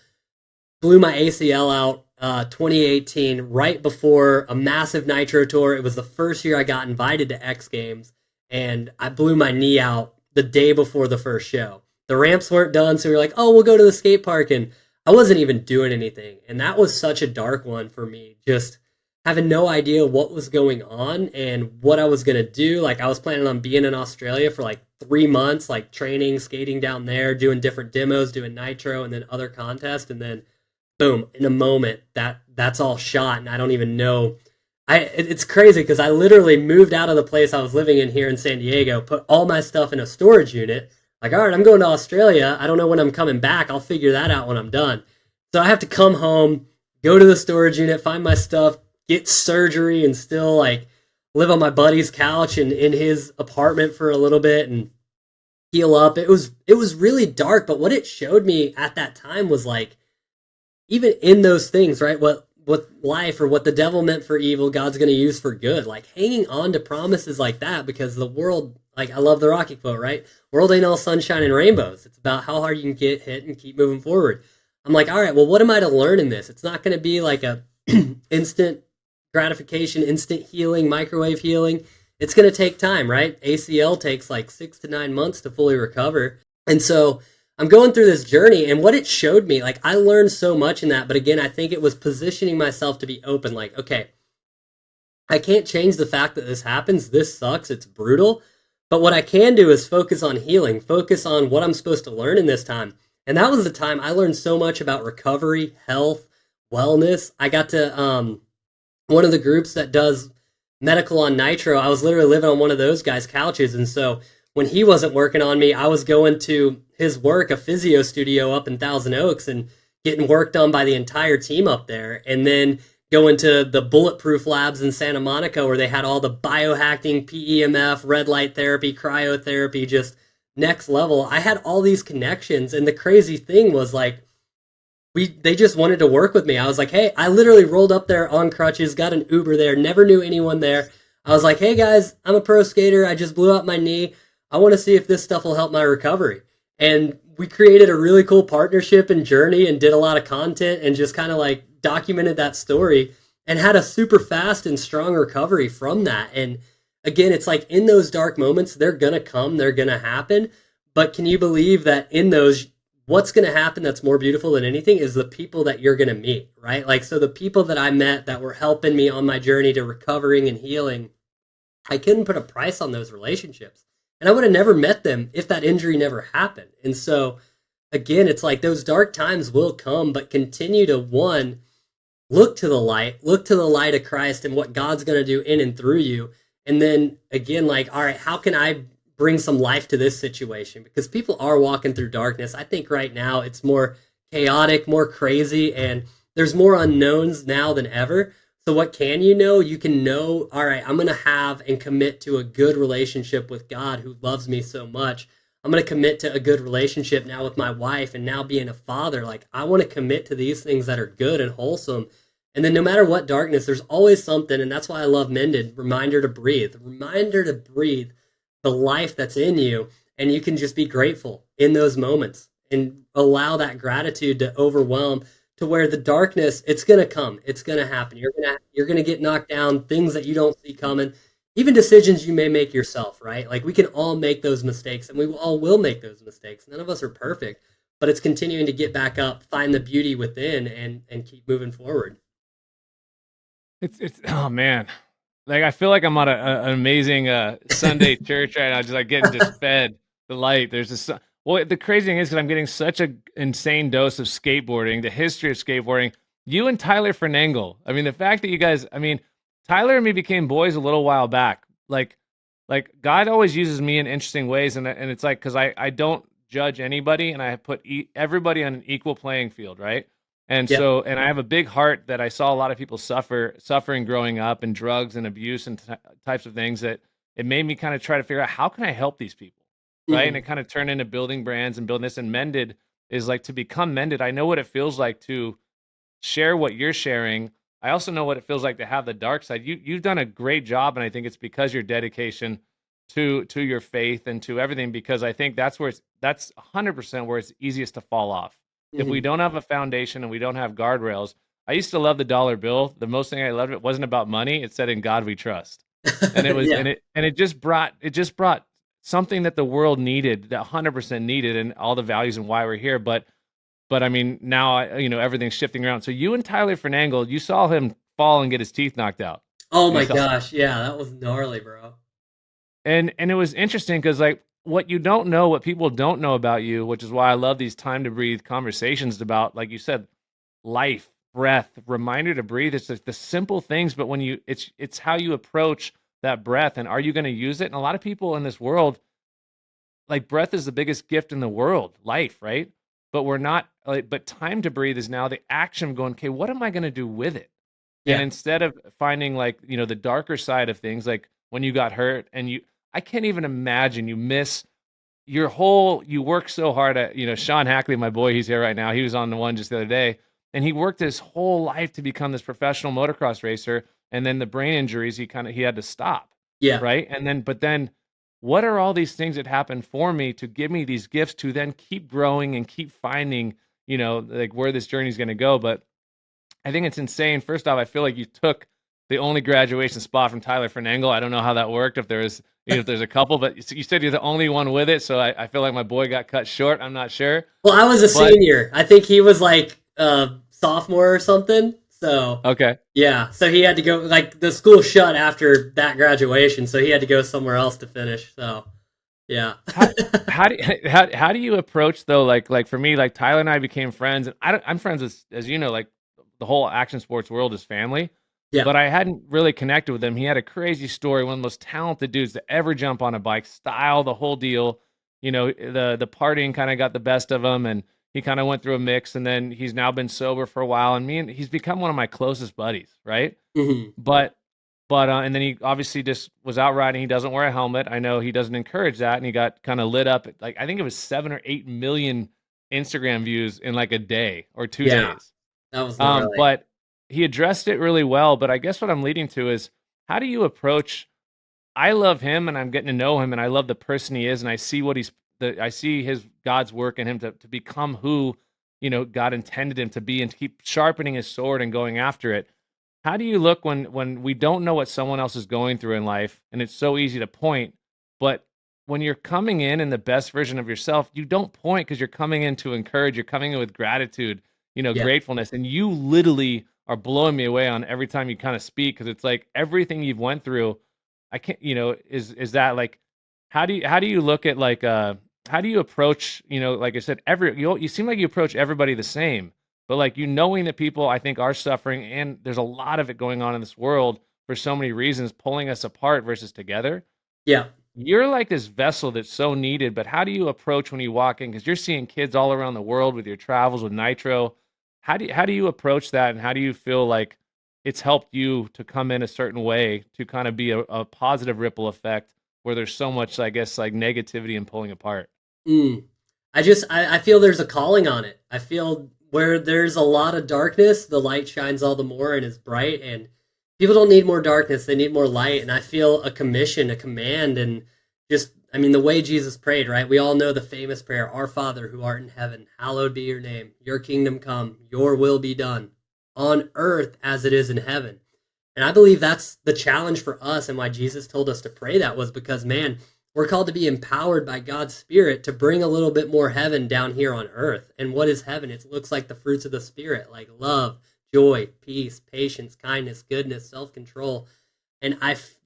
blew my ACL out 2018, right before a massive Nitro tour. It was the first year I got invited to X Games, and I blew my knee out the day before the first show. The ramps weren't done, so we were like, oh, we'll go to the skate park, and I wasn't even doing anything. And that was such a dark one for me, just having no idea what was going on and what I was going to do. Like, I was planning on being in Australia for like 3 months, like training, skating down there, doing different demos, doing Nitro, and then other contests. And then, boom, in a moment, that's all shot. And I don't even know. It's crazy because I literally moved out of the place I was living in here in San Diego, put all my stuff in a storage unit. Like, all right, I'm going to Australia. I don't know when I'm coming back. I'll figure that out when I'm done. So I have to come home, go to the storage unit, find my stuff, get surgery, and still like live on my buddy's couch and in his apartment for a little bit and heal up. It was really dark, but what it showed me at that time was like, even in those things, right? What life or what the devil meant for evil, God's going to use for good. Like hanging on to promises like that, because the world, like I love the Rocky quote, right? World ain't all sunshine and rainbows. It's about how hard you can get hit and keep moving forward. I'm like, all right, well, what am I to learn in this? It's not going to be like a instant gratification, instant healing, microwave healing. It's going to take time, right? ACL takes like 6 to 9 months to fully recover. And so I'm going through this journey, and what it showed me, like I learned so much in that, but again, I think it was positioning myself to be open. Like, okay, I can't change the fact that this happens. This sucks. It's brutal. But what I can do is focus on healing, focus on what I'm supposed to learn in this time. And that was the time I learned so much about recovery, health, wellness. I got to, one of the groups that does medical on Nitro, I was literally living on one of those guys' couches. And so when he wasn't working on me, I was going to his work, a physio studio up in Thousand Oaks, and getting worked on by the entire team up there. And then going to the Bulletproof Labs in Santa Monica, where they had all the biohacking, PEMF, red light therapy, cryotherapy, just next level. I had all these connections. And the crazy thing was like, they just wanted to work with me. I was like, hey, I literally rolled up there on crutches, got an Uber there, never knew anyone there. I was like, hey guys, I'm a pro skater. I just blew out my knee. I want to see if this stuff will help my recovery. And we created a really cool partnership and journey and did a lot of content and just kind of like documented that story and had a super fast and strong recovery from that. And again, it's like in those dark moments, they're going to come, they're going to happen. But can you believe that in those, what's going to happen that's more beautiful than anything is the people that you're going to meet, right? Like, so the people that I met that were helping me on my journey to recovering and healing, I couldn't put a price on those relationships. And I would have never met them if that injury never happened. And so, again, it's like those dark times will come, but continue to, one, look to the light, look to the light of Christ and what God's going to do in and through you. And then again, like, all right, how can I bring some life to this situation? Because people are walking through darkness. I think right now it's more chaotic, more crazy, and there's more unknowns now than ever. So what can you know? You can know, all right, I'm going to have and commit to a good relationship with God who loves me so much. I'm going to commit to a good relationship now with my wife and now being a father. Like, I want to commit to these things that are good and wholesome. And then no matter what darkness, there's always something. And that's why I love Mended. Reminder to breathe. Reminder to breathe the life that's in you. And you can just be grateful in those moments and allow that gratitude to overwhelm to where the darkness, it's going to come. It's going to happen. You're going to get knocked down, things that you don't see coming, even decisions you may make yourself, right? Like, we can all make those mistakes, and we all will make those mistakes. None of us are perfect, but it's continuing to get back up, find the beauty within, and keep moving forward. It's oh man, like I feel like I'm at an amazing Sunday church right now, just like getting just fed the light. There's this. Well, the crazy thing is that I'm getting such a insane dose of skateboarding, the history of skateboarding. You and Tyler Fernangle. I mean, the fact that you guys. I mean, Tyler and me became boys a little while back. Like God always uses me in interesting ways, and it's like because I don't judge anybody, and I put everybody on an equal playing field, right? And Yep. so, and I have a big heart that I saw a lot of people suffering growing up, and drugs and abuse and types of things, that it made me kind of try to figure out how can I help these people, right? And Mhm. it kind of turned into building brands and building this. And Mended is like, to become Mended, I know what it feels like to share what you're sharing. I also know what it feels like to have the dark side. You've done a great job, and I think it's because your dedication to your faith and to everything. Because I think that's 100% where it's easiest to fall off. If we Mhm. don't have a foundation and we don't have guardrails. I used to love the dollar bill. The most thing I loved, it wasn't about money. It said, "In God we trust," and it was Yeah. and it just brought something that the world needed, that 100% needed, and all the values and why we're here. But I mean, now everything's shifting around. So you and Tyler Fernangle, you saw him fall and get his teeth knocked out. Oh You my saw, gosh. Yeah, that was gnarly, bro. and it was interesting because like what you don't know, what people don't know about you, which is why I love these time to breathe conversations about, like you said, life, breath, reminder to breathe. It's like the simple things, but when it's how you approach that breath, and are you going to use it? And a lot of people in this world, like, breath is the biggest gift in the world, life, right? But we're not like, but time to breathe is now the action of going, okay, what am I going to do with it? And Yeah. instead of finding, like, the darker side of things, like when you got hurt and I can't even imagine you miss you work so hard at, Sean Hackley, my boy, he's here right now. He was on the one just the other day, and he worked his whole life to become this professional motocross racer. And then the brain injuries, he had to stop. Yeah. Right. But then what are all these things that happen for me to give me these gifts to then keep growing and keep finding, like where this journey is going to go. But I think it's insane. First off, I feel like you took the only graduation spot from Tyler Fernangle. I don't know how that worked. If there's a couple, but you said you're the only one with it. So I feel like my boy got cut short. I'm not sure, Well, I was a but senior. I think he was like sophomore or something. So okay. yeah, so he had to go. Like, the school shut after that graduation, so he had to go somewhere else to finish. So yeah. How how do how do you approach though? Like for me, like Tyler and I became friends, and I'm friends with, as you know, like the whole action sports world is family. Yeah. But I hadn't really connected with him. He had a crazy story, one of the most talented dudes to ever jump on a bike, style, the whole deal. The partying kind of got the best of him, and he kind of went through a mix, and then he's now been sober for a while, and he's become one of my closest buddies, right? Hmm. But and then he obviously just was out riding. He doesn't wear a helmet. I know he doesn't encourage that, and he got kind of lit up. Like, I think it was 7 or 8 million Instagram views in like a day or two Yeah, days. that was gnarly. But he addressed it really well. But I guess what I'm leading to is, how do you approach? I love him, and I'm getting to know him, and I love the person he is, and I see I see his God's work in him to become who God intended him to be, and to keep sharpening his sword and going after it. How do you look when we don't know what someone else is going through in life, and it's so easy to point, but when you're coming in the best version of yourself, you don't point because you're coming in to encourage, you're coming in with gratitude, Yeah. gratefulness, and you literally are blowing me away on every time you kind of speak, because it's like everything you've went through. I can't, is that like, how do you look at, like, how do you approach, like I said, you seem like you approach everybody the same. but like you knowing that people I think are suffering, and there's a lot of it going on in this world for so many reasons, pulling us apart versus together. Yeah. You're like this vessel that's so needed, but how do you approach when you walk in? Because you're seeing kids all around the world with your travels with Nitro. How do you approach that, and how do you feel like it's helped you to come in a certain way to kind of be a positive ripple effect where there's so much, I guess, like negativity and pulling apart? Mm. I feel there's a calling on it. I feel where there's a lot of darkness, the light shines all the more and is bright. And people don't need more darkness; they need more light. And I feel a commission, a command, and just I mean the way Jesus prayed. Right? We all know the famous prayer: "Our Father who art in heaven, hallowed be your name. Your kingdom come. Your will be done on earth as it is in heaven." And I believe that's the challenge for us, and why Jesus told us to pray that was because, man, we're called to be empowered by God's Spirit to bring a little bit more heaven down here on earth. And what is heaven? It looks like the fruits of the Spirit, like love, joy, peace, patience, kindness, goodness, self-control. And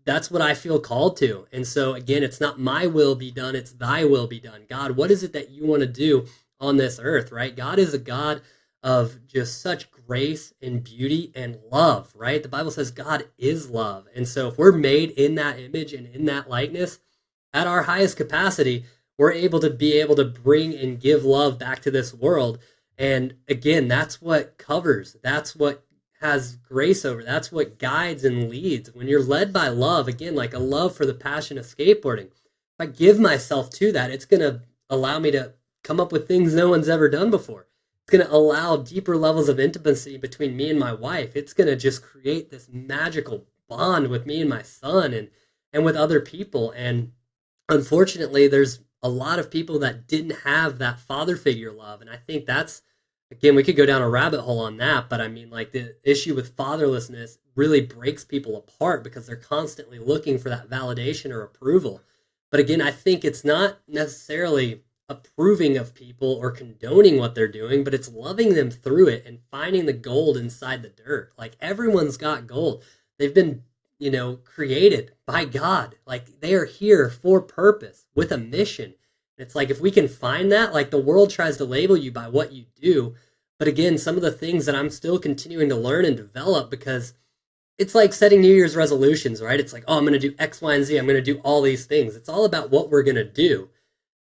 that's what I feel called to. And so, again, it's not my will be done, it's thy will be done. God, what is it that you want to do on this earth, right? God is a God of just such grace and beauty and love, right? The Bible says God is love. And so if we're made in that image and in that likeness, at our highest capacity, we're able to bring and give love back to this world. And again, that's what covers, that's what has grace over, that's what guides and leads. When you're led by love, again, like a love for the passion of skateboarding, if I give myself to that, it's going to allow me to come up with things no one's ever done before. It's going to allow deeper levels of intimacy between me and my wife. It's going to just create this magical bond with me and my son and with other people. And unfortunately, there's a lot of people that didn't have that father figure love. And I think that's, again, we could go down a rabbit hole on that. But I mean, like the issue with fatherlessness really breaks people apart because they're constantly looking for that validation or approval. But again, I think it's not necessarily approving of people or condoning what they're doing, but it's loving them through it and finding the gold inside the dirt. Like everyone's got gold. They've been, created by God. Like they are here for purpose with a mission. It's like if we can find that, like the world tries to label you by what you do. But again, some of the things that I'm still continuing to learn and develop, because it's like setting New Year's resolutions, right? It's like, oh, I'm going to do X, Y, and Z. I'm going to do all these things. It's all about what we're going to do.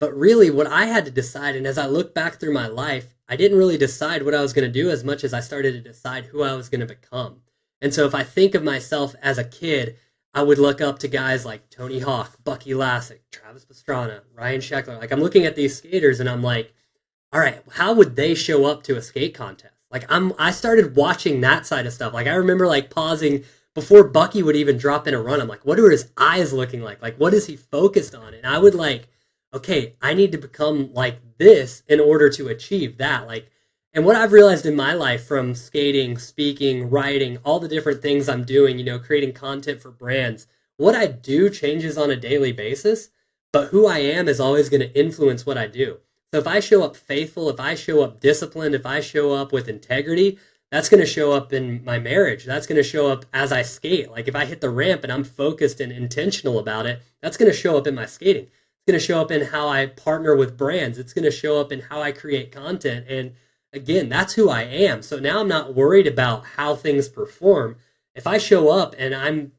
But really what I had to decide, and as I look back through my life, I didn't really decide what I was going to do as much as I started to decide who I was going to become. And so if I think of myself as a kid, I would look up to guys like Tony Hawk, Bucky Lasek, Travis Pastrana, Ryan Sheckler. Like I'm looking at these skaters and I'm like, all right, how would they show up to a skate contest? Like I started watching that side of stuff. Like I remember like pausing before Bucky would even drop in a run. I'm like, what are his eyes looking like? Like what is he focused on? And I would like, okay, I need to become like this in order to achieve that. Like, and what I've realized in my life from skating, speaking, writing, all the different things I'm doing, creating content for brands, what I do changes on a daily basis, but who I am is always going to influence what I do. So if I show up faithful, if I show up disciplined, if I show up with integrity, that's going to show up in my marriage. That's going to show up as I skate. Like if I hit the ramp and I'm focused and intentional about it, that's going to show up in my skating. It's going to show up in how I partner with brands. It's going to show up in how I create content. And again, that's who I am. So now I'm not worried about how things perform. If I show up and I'm,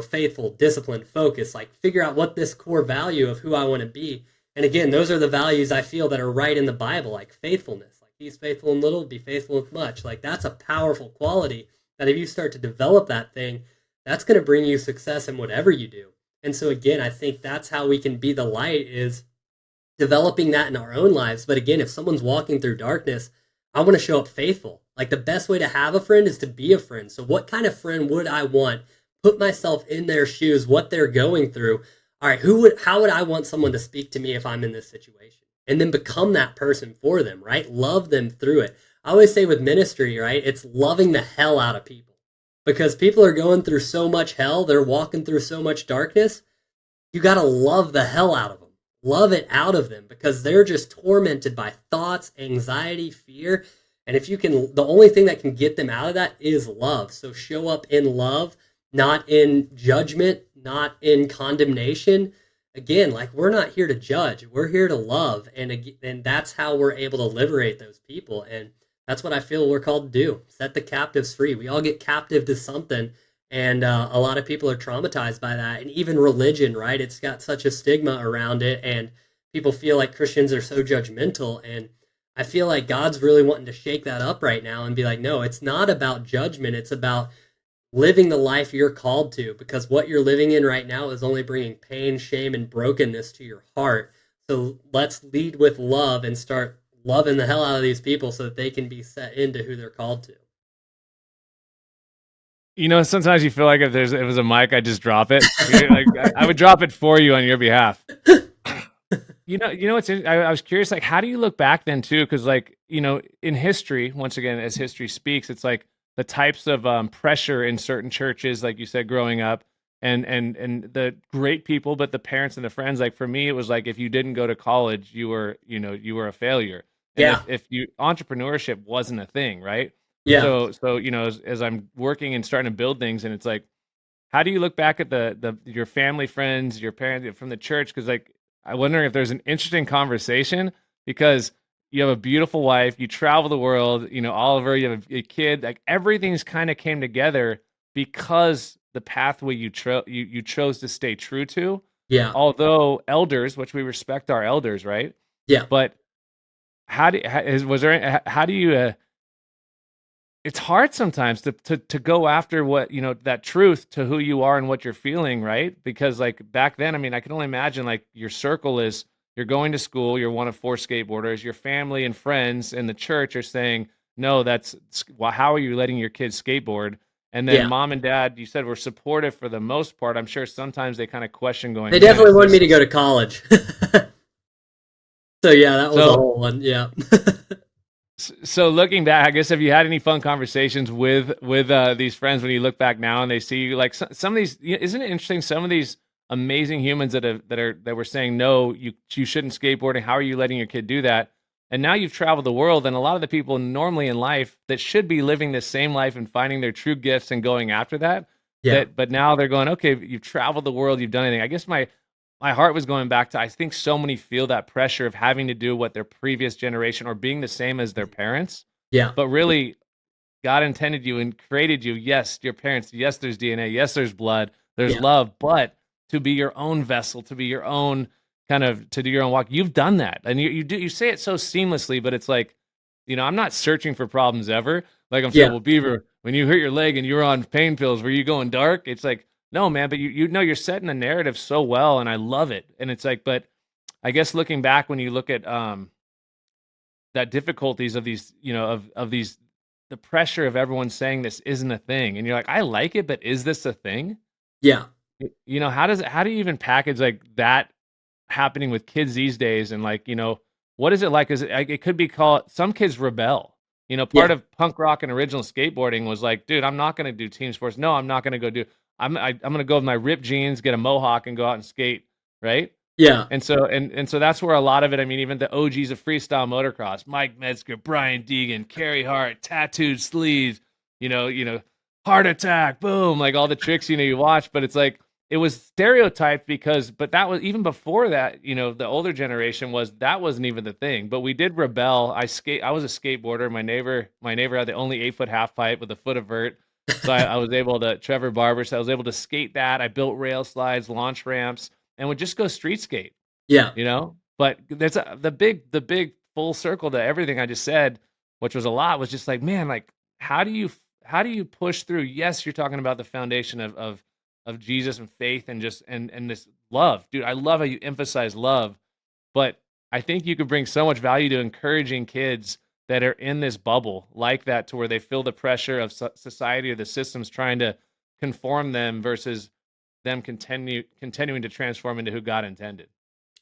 faithful, disciplined, focused, like figure out what this core value of who I want to be. And again, those are the values I feel that are right in the Bible, like faithfulness. Like he's faithful in little, be faithful with much. Like that's a powerful quality that if you start to develop that thing, that's going to bring you success in whatever you do. And so again, I think that's how we can be the light, is developing that in our own lives. But again, if someone's walking through darkness, I want to show up faithful. Like the best way to have a friend is to be a friend. So what kind of friend would I want? Put myself in their shoes, what they're going through. All right, how would I want someone to speak to me if I'm in this situation? And then become that person for them, right? Love them through it. I always say with ministry, right? It's loving the hell out of people. Because people are going through so much hell, they're walking through so much darkness. You got to love the hell out of them. Love it out of them, because they're just tormented by thoughts, anxiety, fear. And if you can, the only thing that can get them out of that is love. So show up in love, not in judgment, not in condemnation. Again, like we're not here to judge. We're here to love. And that's how we're able to liberate those people. And That's what I feel we're called to do. Set the captives free. We all get captive to something. And a lot of people are traumatized by that. And even religion, right? It's got such a stigma around it. And people feel like Christians are so judgmental. And I feel like God's really wanting to shake that up right now and be like, no, it's not about judgment. It's about living the life you're called to, because what you're living in right now is only bringing pain, shame, and brokenness to your heart. So let's lead with love and start loving the hell out of these people so that they can be set into who they're called to. You know, sometimes you feel like if it was a mic, I'd just drop it. Like, I would drop it for you on your behalf. What's I was curious, like, how do you look back then too? Because, like, you know, in history, once again, as history speaks, it's like the types of pressure in certain churches, like you said, growing up, and the great people, but the parents and the friends. Like for me, it was like if you didn't go to college, you were a failure. And Yeah. if entrepreneurship wasn't a thing, right? Yeah. So you know, as I'm working and starting to build things, and it's like, how do you look back at your family, friends, your parents from the church? Because, like, I wonder if there's an interesting conversation, because you have a beautiful wife, you travel the world, you know, Oliver, you have a kid, like everything's kind of came together because the pathway you chose to stay true to. Yeah. Although elders, which we respect our elders, right? Yeah. But how do you it's hard sometimes to go after what, you know, that truth to who you are and what you're feeling, right? Because, like, back then, I mean, I can only imagine, like, your circle is, you're going to school, you're one of 4 skateboarders, your family and friends in the church are saying, no, well, how are you letting your kids skateboard? And then Yeah. mom and dad, you said, were supportive for the most part. I'm sure sometimes they kind of question going, They man, definitely wanted me to go to college. So yeah, that was a whole one. Yeah. So looking back, I guess, have you had any fun conversations with these friends when you look back now and they see you, like, some of these? Isn't it interesting? Some of these amazing humans that were saying, no, you shouldn't skateboard, and how are you letting your kid do that? And now you've traveled the world, and a lot of the people normally in life that should be living the same life and finding their true gifts and going after that, Yeah. but now they're going, okay, you've traveled the world, you've done anything. I guess my heart was going back to, I think so many feel that pressure of having to do what their previous generation, or being the same as their parents. Yeah. But really, God intended you and created you. Yes, your parents. Yes, there's DNA. Yes, there's blood. There's love. But to be your own vessel, to be your own to do your own walk. You've done that, and you say it so seamlessly. But it's like, you know, I'm not searching for problems ever. Like I'm saying, well, Beaver, when you hurt your leg and you were on pain pills, were you going dark? It's like, no, man, but you know, you're setting the narrative so well, and I love it. And it's like, but I guess looking back, when you look at that difficulties of these, you know, of these, the pressure of everyone saying this isn't a thing, and you're like, I like it, but is this a thing? Yeah. You know, how do you even package like that happening with kids these days? And, like, you know, what is it like? Is it, like, it could be called, some kids rebel. You know, part of punk rock and original skateboarding was like, dude, I'm not going to do team sports. No, I'm not going to go do. I'm going to go with my ripped jeans, get a mohawk, and go out and skate, right? Yeah. And so that's where a lot of it. I mean, even the OGs of freestyle motocross, Mike Metzger, Brian Deegan, Carey Hart, tattooed sleeves, you know, heart attack, boom, like all the tricks, you know, you watch. But it's like, it was stereotyped but that was even before that. You know, the older generation that wasn't even the thing. But we did rebel. I was a skateboarder. My neighbor had the only 8-foot half pipe with a foot of vert. So I was able to, Trevor Barber, so I was able to skate that. I built rail slides, launch ramps, and would just go street skate. Yeah. You know, but there's the big full circle to everything I just said, which was a lot, was just like, man, like, how do you push through? Yes, you're talking about the foundation of Jesus and faith, and just and this love, dude. I love how you emphasize love, but I think you could bring so much value to encouraging kids that are in this bubble like that, to where they feel the pressure of society or the systems trying to conform them, versus them continuing to transform into who God intended.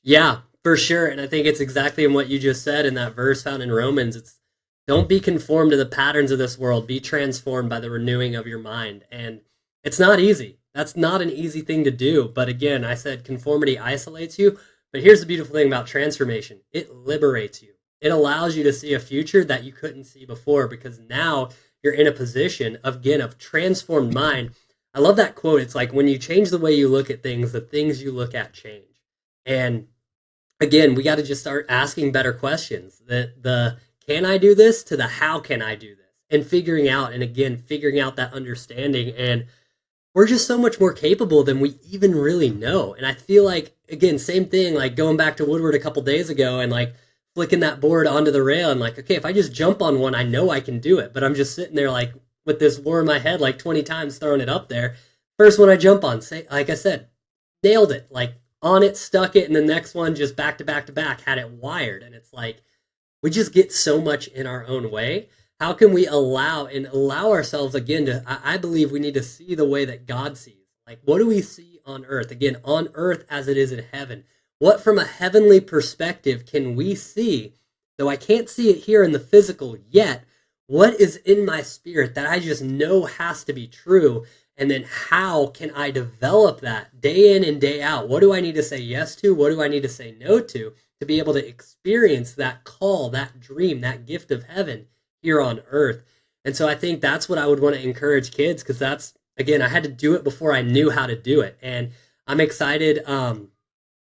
Yeah, for sure. And I think it's exactly in what you just said in that verse found in Romans. It's, don't be conformed to the patterns of this world. Be transformed by the renewing of your mind. And it's not easy. That's not an easy thing to do. But again, I said conformity isolates you. But here's the beautiful thing about transformation. It liberates you. It allows you to see a future that you couldn't see before, because now you're in a position of transformed mind. I love that quote. It's like, when you change the way you look at things, the things you look at change. And again, we got to just start asking better questions. The can I do this to the how can I do this, and figuring out that understanding. And we're just so much more capable than we even really know. And I feel like, again, same thing, like going back to Woodward a couple days ago and like flicking that board onto the rail and like, okay, if I just jump on one, I know I can do it. But I'm just sitting there like with this war in my head, like 20 times throwing it up there. First one I jump on, say, like I said, nailed it, like on it, stuck it. And the next one just back to back to back had it wired. And it's like, we just get so much in our own way. How can we allow ourselves again to, I believe we need to see the way that God sees. Like, what do we see on earth? Again, on earth as it is in heaven. What from a heavenly perspective can we see, though I can't see it here in the physical yet, what is in my spirit that I just know has to be true? And then how can I develop that day in and day out? What do I need to say yes to? What do I need to say no to be able to experience that call, that dream, that gift of heaven here on earth? And so I think that's what I would want to encourage kids, because that's, again, I had to do it before I knew how to do it. And I'm excited,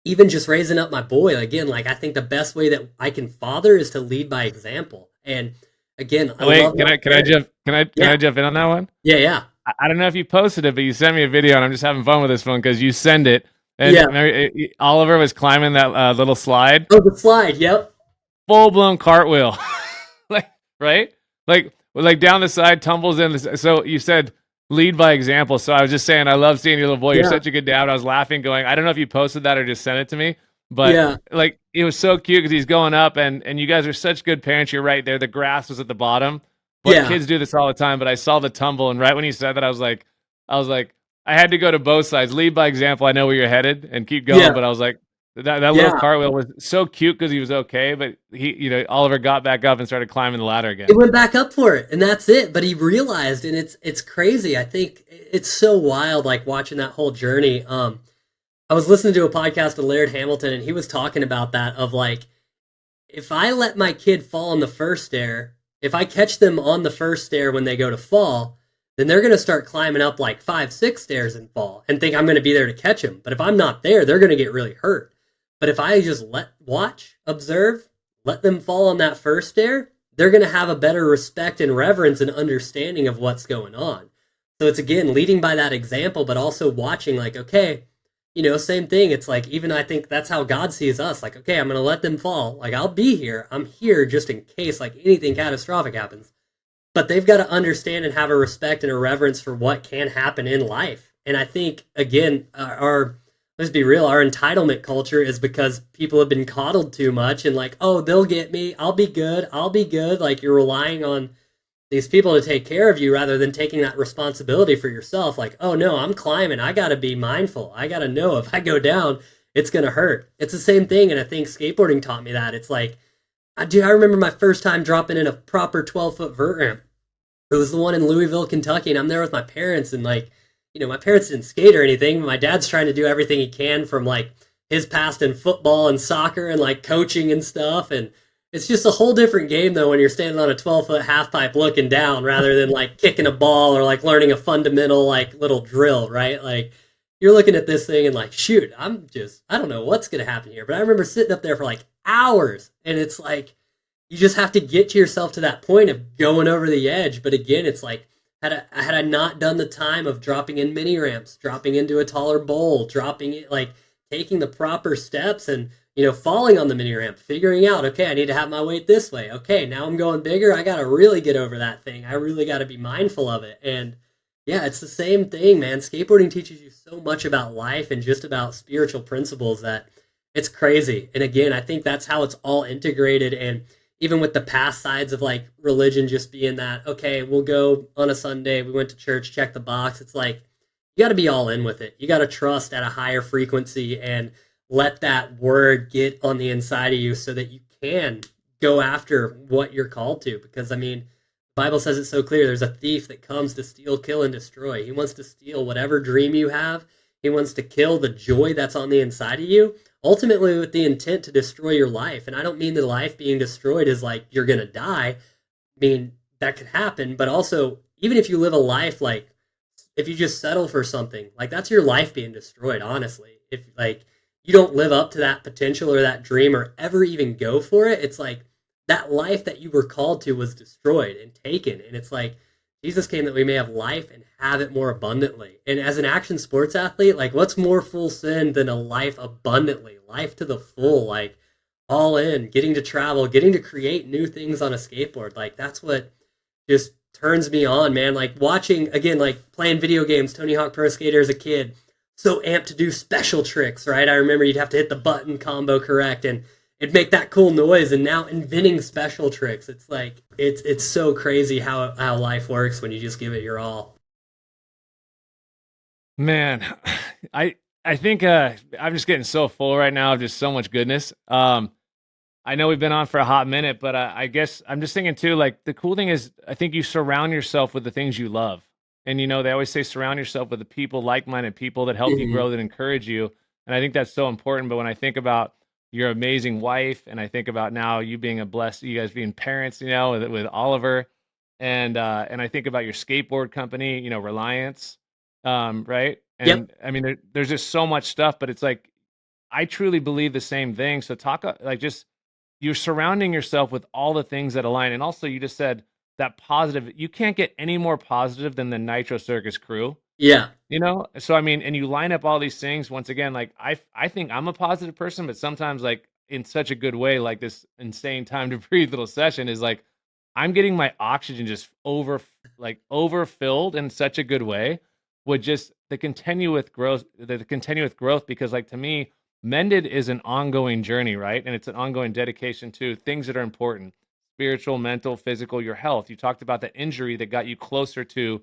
even just raising up my boy, again, like I think the best way that I can father is to lead by example. And again, can I jump in on that one? Yeah. I don't know if you posted it, but you sent me a video, and I'm just having fun with this one because you send it. And Oliver was climbing that little slide. Oh, the slide, yep. Full blown cartwheel, like right, like down the side, tumbles in. So you said lead by example. So I was just saying, I love seeing your little boy. You're such a good dad. I was laughing, going, I don't know if you posted that or just sent it to me, but like it was so cute because he's going up, and you guys are such good parents. You're right there. The grass was at the bottom. But kids do this all the time. But I saw the tumble, and right when he said that, I was like, I had to go to both sides. Lead by example. I know where you're headed, and keep going. But I was like, that little cartwheel was so cute because he was okay. But Oliver got back up and started climbing the ladder again. He went back up for it, and that's it. But he realized, and it's crazy. I think it's so wild, like watching that whole journey. I was listening to a podcast with Laird Hamilton, and he was talking about that of like, if I let my kid fall on the first stair, if I catch them on the first stair when they go to fall, then they're going to start climbing up like 5-6 stairs and fall and think I'm going to be there to catch them. But if I'm not there, they're going to get really hurt. But if I just observe, let them fall on that first stair, they're going to have a better respect and reverence and understanding of what's going on. So it's, again, leading by that example, but also watching like, okay, same thing. It's like, even I think that's how God sees us. Like, okay, I'm going to let them fall. Like, I'll be here. I'm here just in case like anything catastrophic happens. But they've got to understand and have a respect and a reverence for what can happen in life. And I think, again, let's be real, our entitlement culture is because people have been coddled too much and like, oh, they'll get me. I'll be good. Like, you're relying on these people to take care of you rather than taking that responsibility for yourself. Like, oh no, I'm climbing. I got to be mindful. I got to know if I go down, it's going to hurt. It's the same thing. And I think skateboarding taught me that. It's like, I remember my first time dropping in a proper 12-foot vert ramp. It was the one in Louisville, Kentucky. And I'm there with my parents, and like, my parents didn't skate or anything. My dad's trying to do everything he can from like his past in football and soccer and like coaching and stuff. And it's just a whole different game, though, when you're standing on a 12-foot half pipe looking down rather than like kicking a ball or like learning a fundamental like little drill, right? Like, you're looking at this thing and like, shoot, I don't know what's going to happen here. But I remember sitting up there for like hours, and it's like, you just have to get yourself to that point of going over the edge. But again, it's like, had I not done the time of dropping in mini ramps, dropping into a taller bowl, dropping it, like taking the proper steps and, falling on the mini ramp, figuring out, okay, I need to have my weight this way. Okay, now I'm going bigger. I got to really get over that thing. I really got to be mindful of it. And yeah, it's the same thing, man. Skateboarding teaches you so much about life and just about spiritual principles that it's crazy. And again, I think that's how it's all integrated. And even with the past sides of like religion just being that, okay, we'll go on a Sunday, we went to church, check the box. It's like, you got to be all in with it. You got to trust at a higher frequency and let that word get on the inside of you so that you can go after what you're called to. Because I mean, the Bible says it so clear. There's a thief that comes to steal, kill, and destroy. He wants to steal whatever dream you have. He wants to kill the joy that's on the inside of you, ultimately with the intent to destroy your life. And I don't mean the life being destroyed is like you're going to die. I mean, that could happen. But also, even if you live a life like, if you just settle for something, like that's your life being destroyed, honestly. If like you don't live up to that potential or that dream or ever even go for it, it's like that life that you were called to was destroyed and taken. And it's like, Jesus came that we may have life and have it more abundantly. And as an action sports athlete, like what's more full sin than a life abundantly, life to the full, like all in, getting to travel, getting to create new things on a skateboard. Like that's what just turns me on, man. Like watching, again, like playing video games, Tony Hawk Pro Skater as a kid, so amped to do special tricks, right? I remember you'd have to hit the button combo correct and it'd make that cool noise. And now inventing special tricks, it's like it's so crazy how life works when you just give it your all. Man, I think I'm just getting so full right now of just so much goodness. I know we've been on for a hot minute, but I guess I'm just thinking too, like the cool thing is I think you surround yourself with the things you love. And you know, they always say surround yourself with the people, like-minded people that help you grow, that encourage you. And I think that's so important. But when I think about your amazing wife, and I think about now you being a blessed, you guys being parents, you know, with Oliver, and I think about your skateboard company, you know, Reliance, right? And Yep. I mean, there's just so much stuff, but it's like I truly believe the same thing. So talk like just you're surrounding yourself with all the things that align, and also you just said that positive. You can't get any more positive than the Nitro Circus crew. Yeah. You know, so I mean, and you line up all these things once again. Like I think I'm a positive person, but sometimes like in such a good way, like this insane time to breathe little session is like I'm getting my oxygen just overfilled in such a good way with just the continuous growth. Because like to me, Mended is an ongoing journey, right? And it's an ongoing dedication to things that are important: spiritual, mental, physical, your health. You talked about the injury that got you closer to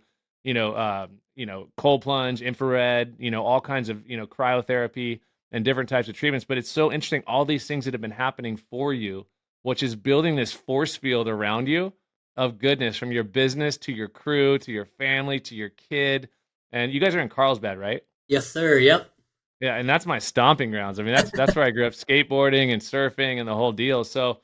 cold plunge, infrared, all kinds of, cryotherapy and different types of treatments. But it's so interesting, all these things that have been happening for you, which is building this force field around you of goodness, from your business to your crew, to your family, to your kid. And you guys are in Carlsbad, right? Yes, sir. Yep. Yeah. And that's my stomping grounds. I mean, that's where I grew up skateboarding and surfing and the whole deal. So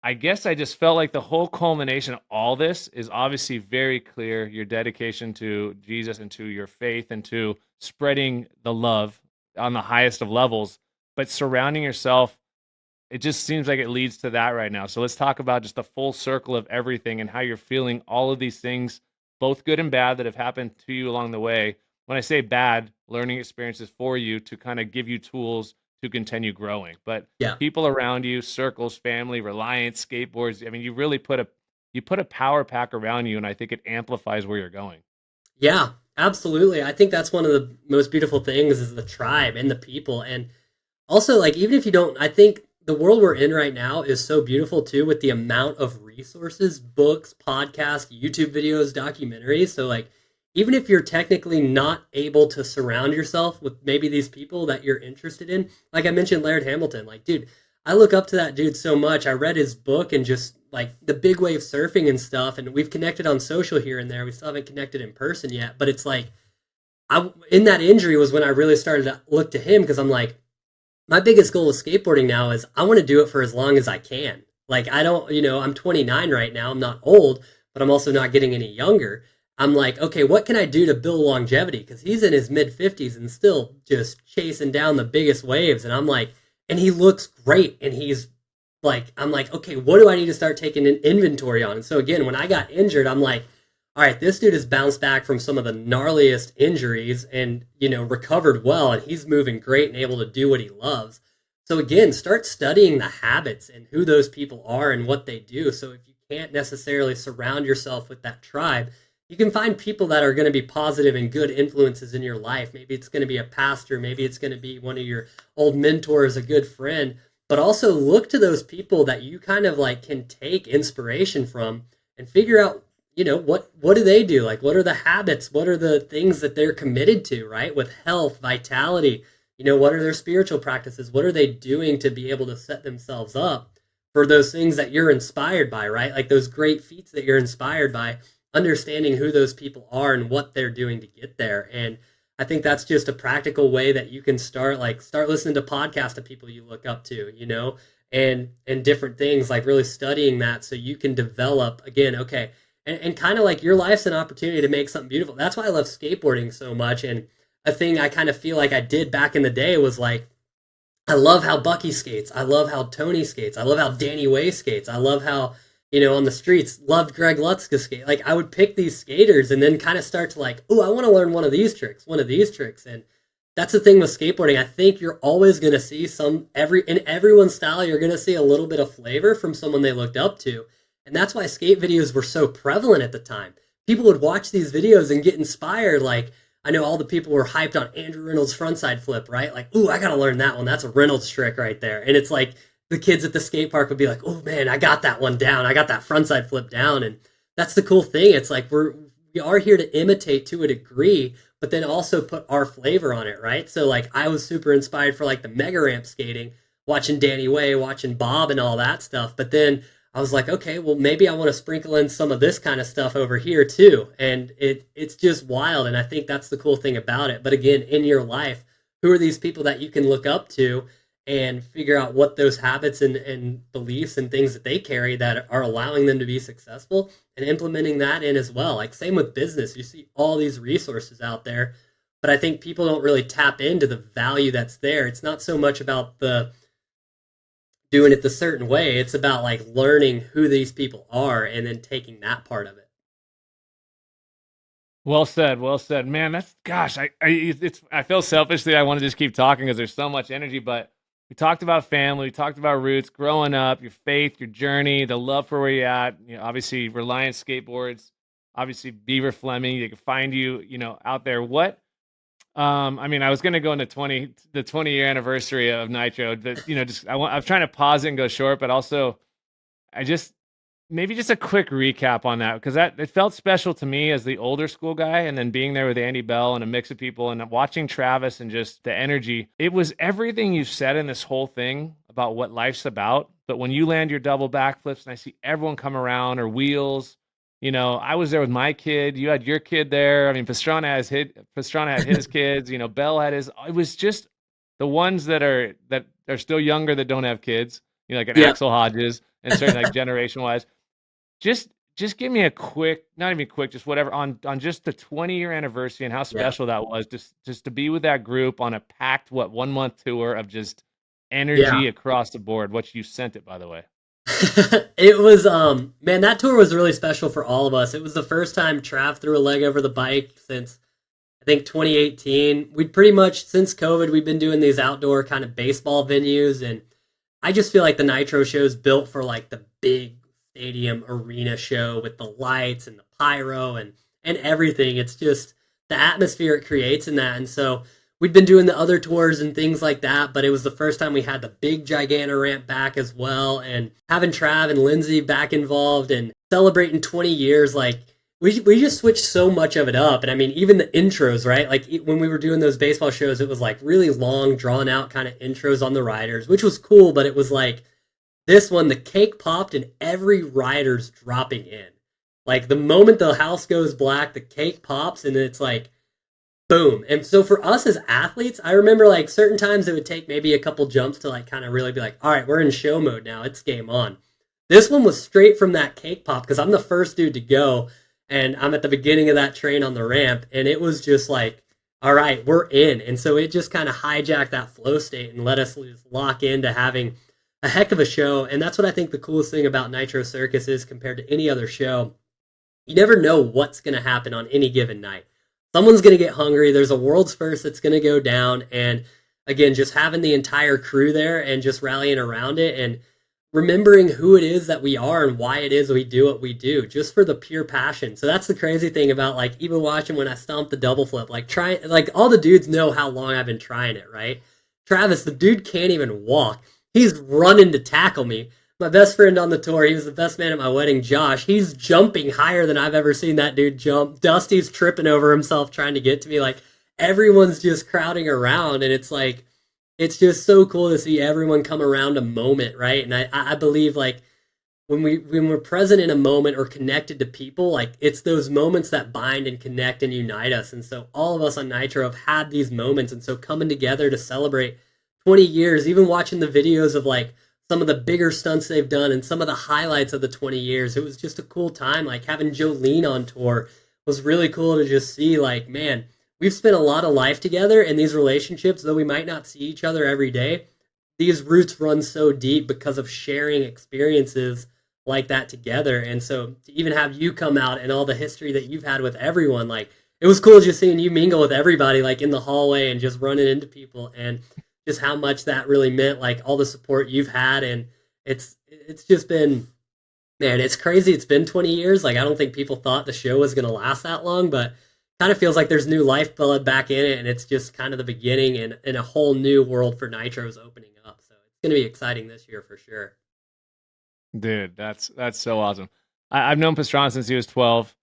I guess I just felt like the whole culmination of all this is obviously very clear: your dedication to Jesus and to your faith and to spreading the love on the highest of levels, but surrounding yourself, it just seems like it leads to that right now. So let's talk about just the full circle of everything and how you're feeling all of these things, both good and bad, that have happened to you along the way. When I say bad, learning experiences for you to kind of give you tools to continue growing. But Yeah. people around you, circles, family, Reliance, skateboards, I mean, you really put a power pack around you, and I think it amplifies where you're going. Yeah, absolutely. I think that's one of the most beautiful things is the tribe and the people. And also, like, even if you don't, I think the world we're in right now is so beautiful too, with the amount of resources, books, podcasts, YouTube videos, documentaries. So like, even if you're technically not able to surround yourself with maybe these people that you're interested in, like I mentioned, Laird Hamilton, like, dude, I look up to that dude so much. I read his book and just like the big wave surfing and stuff. And we've connected on social here and there. We still haven't connected in person yet, but it's like, in that injury was when I really started to look to him, because I'm like, my biggest goal with skateboarding now is I want to do it for as long as I can. Like, I don't, I'm 29 right now. I'm not old, but I'm also not getting any younger. I'm like, okay, what can I do to build longevity? Because he's in his mid 50s and still just chasing down the biggest waves. And I'm like, and he looks great. And he's like, I'm like, okay, what do I need to start taking an inventory on? And so again, when I got injured, I'm like, all right, this dude has bounced back from some of the gnarliest injuries and, recovered well, and he's moving great and able to do what he loves. So again, start studying the habits and who those people are and what they do. So if you can't necessarily surround yourself with that tribe, you can find people that are going to be positive and good influences in your life. Maybe it's going to be a pastor, maybe it's going to be one of your old mentors, a good friend, but also look to those people that you kind of like can take inspiration from and figure out, what do they do? Like, what are the habits? What are the things that they're committed to, right? With health, vitality, what are their spiritual practices? What are they doing to be able to set themselves up for those things that you're inspired by, right? Like those great feats that you're inspired by, understanding who those people are and what they're doing to get there. And I think that's just a practical way that you can start listening to podcasts of people you look up to, and different things, like really studying that so you can develop, again, okay, and kind of like your life's an opportunity to make something beautiful. That's why I love skateboarding so much. And a thing I kind of feel like I did back in the day was like, I love how Bucky skates. I love how Tony skates. I love how Danny Way skates. I love how, on the streets, loved Greg Lutzka skate. Like, I would pick these skaters and then kind of start to like, oh, I want to learn one of these tricks, one of these tricks. And that's the thing with skateboarding. I think you're always going to see in everyone's style, you're going to see a little bit of flavor from someone they looked up to. And that's why skate videos were so prevalent at the time. People would watch these videos and get inspired. Like, I know all the people were hyped on Andrew Reynolds' frontside flip, right? Like, ooh, I got to learn that one. That's a Reynolds trick right there. And it's like the kids at the skate park would be like, oh man, I got that one down. I got that frontside flip down. And that's the cool thing. It's like we are here to imitate to a degree, but then also put our flavor on it, right? So like I was super inspired for like the mega ramp skating, watching Danny Way, watching Bob and all that stuff. But then I was like, okay, well, maybe I want to sprinkle in some of this kind of stuff over here too. And it's just wild. And I think that's the cool thing about it. But again, in your life, who are these people that you can look up to and figure out what those habits and beliefs and things that they carry that are allowing them to be successful and implementing that in as well. Like same with business, you see all these resources out there, but I think people don't really tap into the value that's there. It's not so much about the doing it the certain way. It's about like learning who these people are and then taking that part of it. Well said, well said, man. That's gosh, I feel selfishly I want to just keep talking because there's so much energy. But we talked about family, we talked about roots, growing up, your faith, your journey, the love for where you're at. Obviously Reliance Skateboards, obviously Beaver Fleming. They can find you, out there. What? I was gonna go into the 20-year anniversary of Nitro. I'm trying to pause it and go short, but also maybe just a quick recap on that, because it felt special to me as the older school guy, and then being there with Andy Bell and a mix of people and watching Travis and just the energy. It was everything you've said in this whole thing about what life's about. But when you land your double backflips and I see everyone come around, or wheels, I was there with my kid. You had your kid there. I mean, Pastrana had his kids. Bell had his. It was just the ones that are still younger that don't have kids. Like an Axel Hodges, and certainly like generation wise. Just give me a quick, not even quick, just whatever on just the 20-year anniversary and how special that was. Just to be with that group on a packed 1 month tour of just energy across the board. What you sent it, by the way. It was man, that tour was really special for all of us. It was the first time Trav threw a leg over the bike since I think 2018. We'd pretty much, since COVID, we've been doing these outdoor kind of baseball venues, and I just feel like the Nitro show is built for like the big stadium arena show with the lights and the pyro and everything. It's just the atmosphere it creates in that. And so we'd been doing the other tours and things like that, but it was the first time we had the big Gigantor ramp back as well, and having Trav and Lindsay back involved and celebrating 20 years, like we just switched so much of it up. And I mean, even the intros, right? Like when we were doing those baseball shows, it was like really long, drawn out kind of intros on the riders, which was cool, but it was like this one, the cake popped and every rider's dropping in. Like the moment the house goes black, the cake pops and it's like, boom. And so for us as athletes, I remember like certain times it would take maybe a couple jumps to like kind of really be like, all right, we're in show mode now. It's game on. This one was straight from that cake pop because I'm the first dude to go and I'm at the beginning of that train on the ramp. And it was just like, all right, we're in. And so it just kind of hijacked that flow state and let us just lock into having a heck of a show. And that's what I think the coolest thing about Nitro Circus is compared to any other show. You never know what's going to happen on any given night. Someone's going to get hungry. There's a world's first that's going to go down. And again, just having the entire crew there and just rallying around it and remembering who it is that we are and why it is we do what we do, just for the pure passion. So that's the crazy thing about like even watching when I stomped the double flip, like all the dudes know how long I've been trying it, right? Travis, the dude can't even walk. He's running to tackle me. My best friend on the tour, he was the best man at my wedding, Josh. He's jumping higher than I've ever seen that dude jump. Dusty's tripping over himself trying to get to me. Like, everyone's just crowding around, and it's like, it's just so cool to see everyone come around a moment, right? And I believe, like, when we're present in a moment or connected to people, like, it's those moments that bind and connect and unite us. And so all of us on Nitro have had these moments, and so coming together to celebrate 20 years, even watching the videos of, like, some of the bigger stunts they've done and some of the highlights of the 20 years. It was just a cool time. Like having Jolene on tour was really cool to just see, like, man, we've spent a lot of life together, and these relationships, though we might not see each other every day, these roots run so deep because of sharing experiences like that together. And so to even have you come out and all the history that you've had with everyone, like it was cool just seeing you mingle with everybody like in the hallway and just running into people, and just how much that really meant, like all the support you've had. And it's just been, man, it's crazy. It's been 20 years. Like I don't think people thought the show was going to last that long, but kind of feels like there's new lifeblood back in it, and it's just kind of the beginning, and a whole new world for Nitro's opening up. So it's going to be exciting this year for sure. Dude, that's so awesome. I've known Pastrana since he was 12.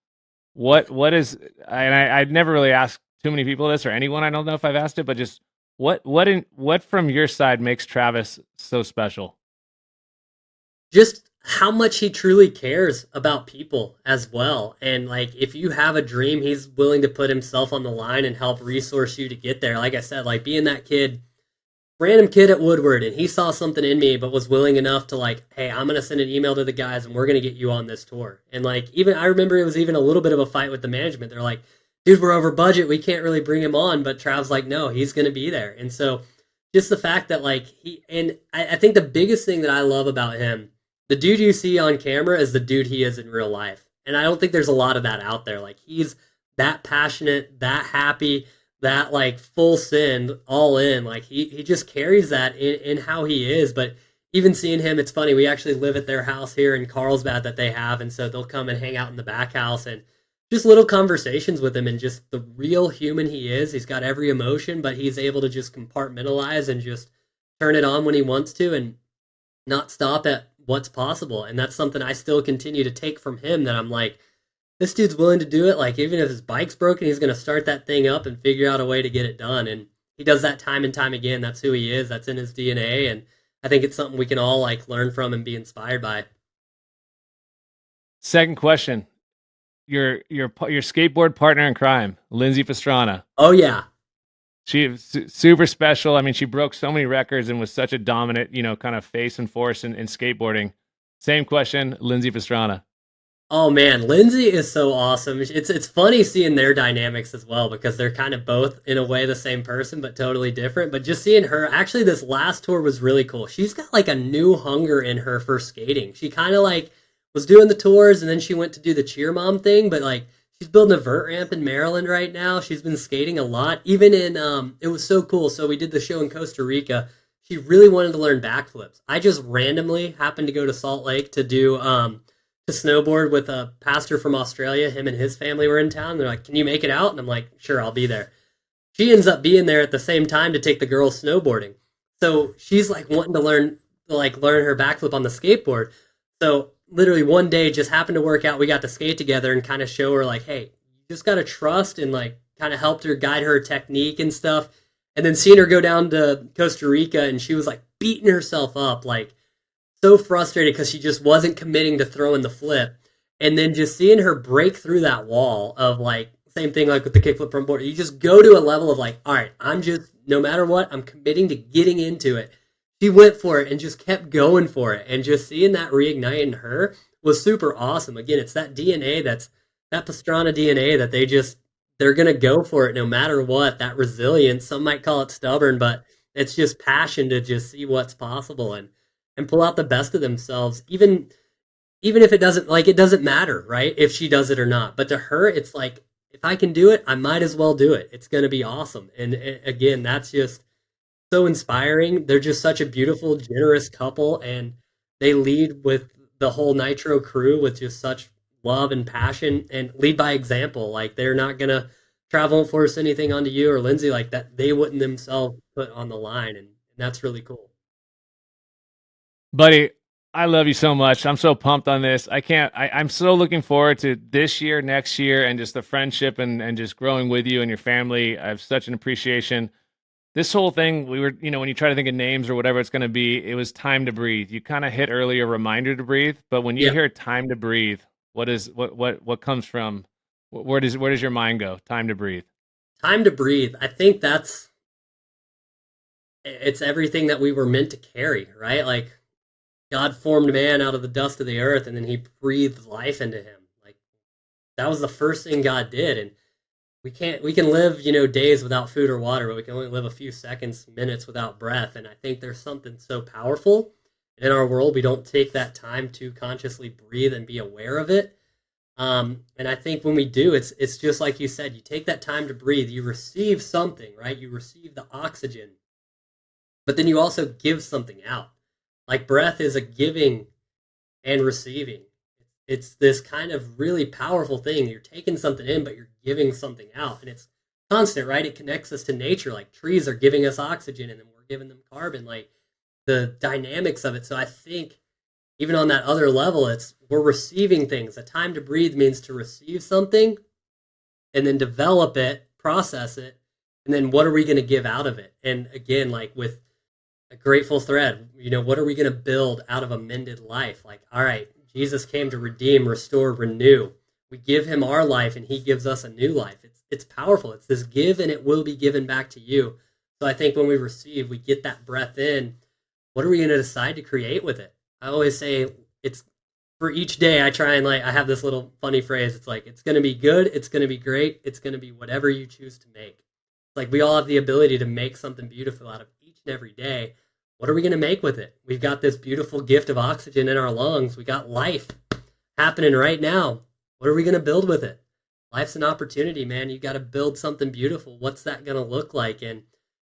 What is, and I'd never really asked too many people this, or anyone. I don't know if I've asked it, but just what from your side makes Travis so special? Just how much he truly cares about people as well. And like if you have a dream, he's willing to put himself on the line and help resource you to get there. Like I said, like being that kid, random kid at Woodward, and he saw something in me but was willing enough to like, hey, I'm going to send an email to the guys and we're going to get you on this tour. And like even I remember it was even a little bit of a fight with the management. They're like, dude, we're over budget, we can't really bring him on. But Trav's like, no, he's going to be there. And so just the fact that like I think the biggest thing that I love about him, the dude you see on camera is the dude he is in real life. And I don't think there's a lot of that out there. Like he's that passionate, that happy, that like full send, all in. Like he just carries that in how he is. But even seeing him, it's funny, we actually live at their house here in Carlsbad that they have, and so they'll come and hang out in the back house, and just little conversations with him, and just the real human he is. He's got every emotion, but he's able to just compartmentalize and just turn it on when he wants to, and not stop at what's possible. And that's something I still continue to take from him, that I'm like, this dude's willing to do it. Like even if his bike's broken, he's going to start that thing up and figure out a way to get it done. And he does that time and time again. That's who he is. That's in his DNA. And I think it's something we can all like learn from and be inspired by. Second question. Your skateboard partner in crime, Lindsay Pastrana. Oh yeah. She's super special. I mean, she broke so many records and was such a dominant, kind of face and force in skateboarding. Same question, Lindsay Pastrana. Oh man, Lindsay is so awesome. It's funny seeing their dynamics as well, because they're kind of both in a way the same person but totally different. But just seeing her, actually this last tour was really cool. She's got like a new hunger in her for skating. She kind of like was doing the tours, and then she went to do the cheer mom thing, but like she's building a vert ramp in Maryland right now. She's been skating a lot. Even in it was so cool. So we did the show in Costa Rica. She really wanted to learn backflips. I just randomly happened to go to Salt Lake to do to snowboard with a pastor from Australia. Him and his family were in town. They're like, "Can you make it out?" And I'm like, "Sure, I'll be there." She ends up being there at the same time to take the girls snowboarding. So she's like wanting to learn her backflip on the skateboard. So literally one day just happened to work out. We got to skate together and kind of show her like, hey, you just got to trust, and like kind of helped her guide her technique and stuff. And then seeing her go down to Costa Rica, and she was like beating herself up, like so frustrated because she just wasn't committing to throwing the flip. And then just seeing her break through that wall of like, same thing like with the kickflip from board. You just go to a level of like, all right, I'm just, no matter what, I'm committing to getting into it. She went for it and just kept going for it. And just seeing that reignite in her was super awesome. Again, it's that DNA, that Pastrana DNA, that they're going to go for it no matter what. That resilience, some might call it stubborn, but it's just passion to just see what's possible and pull out the best of themselves. Even if it doesn't matter, right? If she does it or not. But to her, it's like, if I can do it, I might as well do it. It's going to be awesome. And again, that's just so inspiring. They're just such a beautiful, generous couple, and they lead with the whole Nitro crew with just such love and passion, and lead by example. Like they're not going to travel and force anything onto you or Lindsay like that. They wouldn't themselves put on the line. And that's really cool. Buddy, I love you so much. I'm so pumped on this. I'm so looking forward to this year, next year, and just the friendship and just growing with you and your family. I have such an appreciation. This whole thing, we were, when you try to think of names or whatever it's going to be, it was Time to Breathe. You kind of hit earlier, Reminder to Breathe, but when you hear Time to Breathe, what comes from, where does your mind go? Time to Breathe. Time to Breathe. I think it's everything that we were meant to carry, right? Like God formed man out of the dust of the earth, and then he breathed life into him. Like that was the first thing God did. And we can live, days without food or water, but we can only live a few seconds, minutes without breath. And I think there's something so powerful in our world. We don't take that time to consciously breathe and be aware of it. And I think when we do, it's just like you said, you take that time to breathe, you receive something, right? You receive the oxygen, but then you also give something out. Like breath is a giving and receiving. It's this kind of really powerful thing. You're taking something in, but you're giving something out. And it's constant, right? It connects us to nature. Like trees are giving us oxygen and then we're giving them carbon, like the dynamics of it. So I think even on that other level, we're receiving things. A time to breathe means to receive something and then develop it, process it, and then what are we going to give out of it? And again, like with a grateful thread, what are we going to build out of a mended life? Like, all right, Jesus came to redeem, restore, renew. We give him our life and he gives us a new life. It's powerful. It's this give and it will be given back to you. So I think when we receive, we get that breath in. What are we going to decide to create with it? I always say it's for each day. I try and I have this little funny phrase. It's like, it's going to be good. It's going to be great. It's going to be whatever you choose to make. It's like we all have the ability to make something beautiful out of each and every day. What are we going to make with it? We've got this beautiful gift of oxygen in our lungs. We got life happening right now. What are we going to build with it? Life's an opportunity, man. You got to build something beautiful. What's that going to look like? And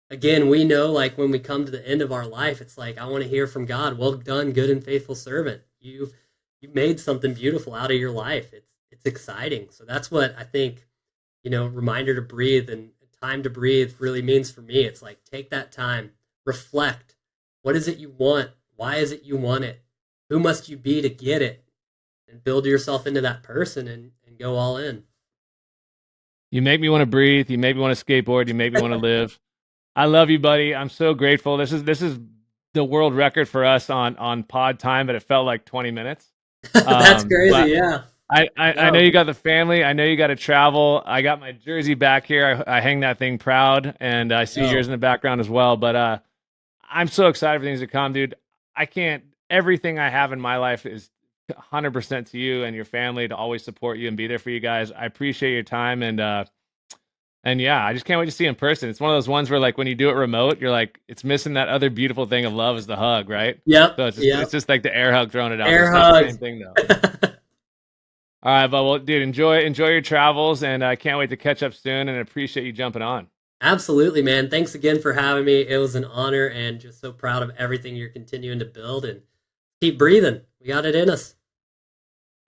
again, we know like when we come to the end of our life, it's like, I want to hear from God. Well done, good and faithful servant. You made something beautiful out of your life. It's exciting. So that's what I think, reminder to breathe and time to breathe really means for me. It's like, take that time, reflect. What is it you want? Why is it you want it? Who must you be to get it? And build yourself into that person and go all in. You make me want to breathe. You make me want to skateboard. You make me want to live. I love you, buddy. I'm so grateful. This is the world record for us on pod time, but it felt like 20 minutes. That's crazy. Yeah. I know you got the family. I know you got to travel. I got my jersey back here. I hang that thing proud, and I see yours in the background as well. But I'm so excited for things to come, dude. Everything I have in my life is 100% to you and your family, to always support you and be there for you guys. I appreciate your time. And yeah, I just can't wait to see you in person. It's one of those ones where like when you do it remote, you're like, it's missing that other beautiful thing of love is the hug, right? Yep. So it's just like the air hug throwing it out. Air it's not hug. the same thing though. All right, but well, dude, enjoy your travels, and I can't wait to catch up soon. And appreciate you jumping on. Absolutely, man. Thanks again for having me. It was an honor, and just so proud of everything you're continuing to build. And keep breathing. We got it in us.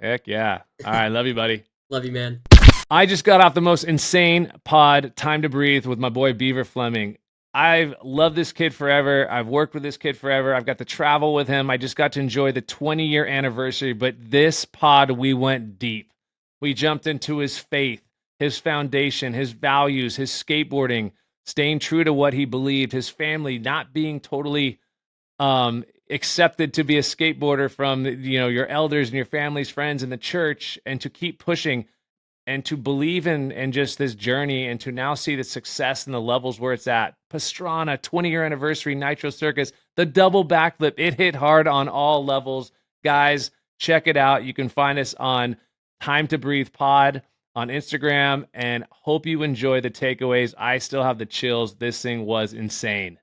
Heck yeah! All right, love you, buddy. Love you, man. I just got off the most insane pod, Time to Breathe, with my boy Beaver Fleming. I've loved this kid forever. I've worked with this kid forever. I've got to travel with him. I just got to enjoy the 20-year anniversary. But this pod, we went deep. We jumped into his faith, his foundation, his values, his skateboarding, staying true to what he believed, his family, not being totally accepted to be a skateboarder from your elders and your family's friends in the church, and to keep pushing and to believe in just this journey, and to now see the success and the levels where it's at. Pastrana, 20-year anniversary, Nitro Circus, the double backflip. It hit hard on all levels. Guys, check it out. You can find us on Time to Breathe Pod on Instagram, and hope you enjoy the takeaways. I still have the chills. This thing was insane.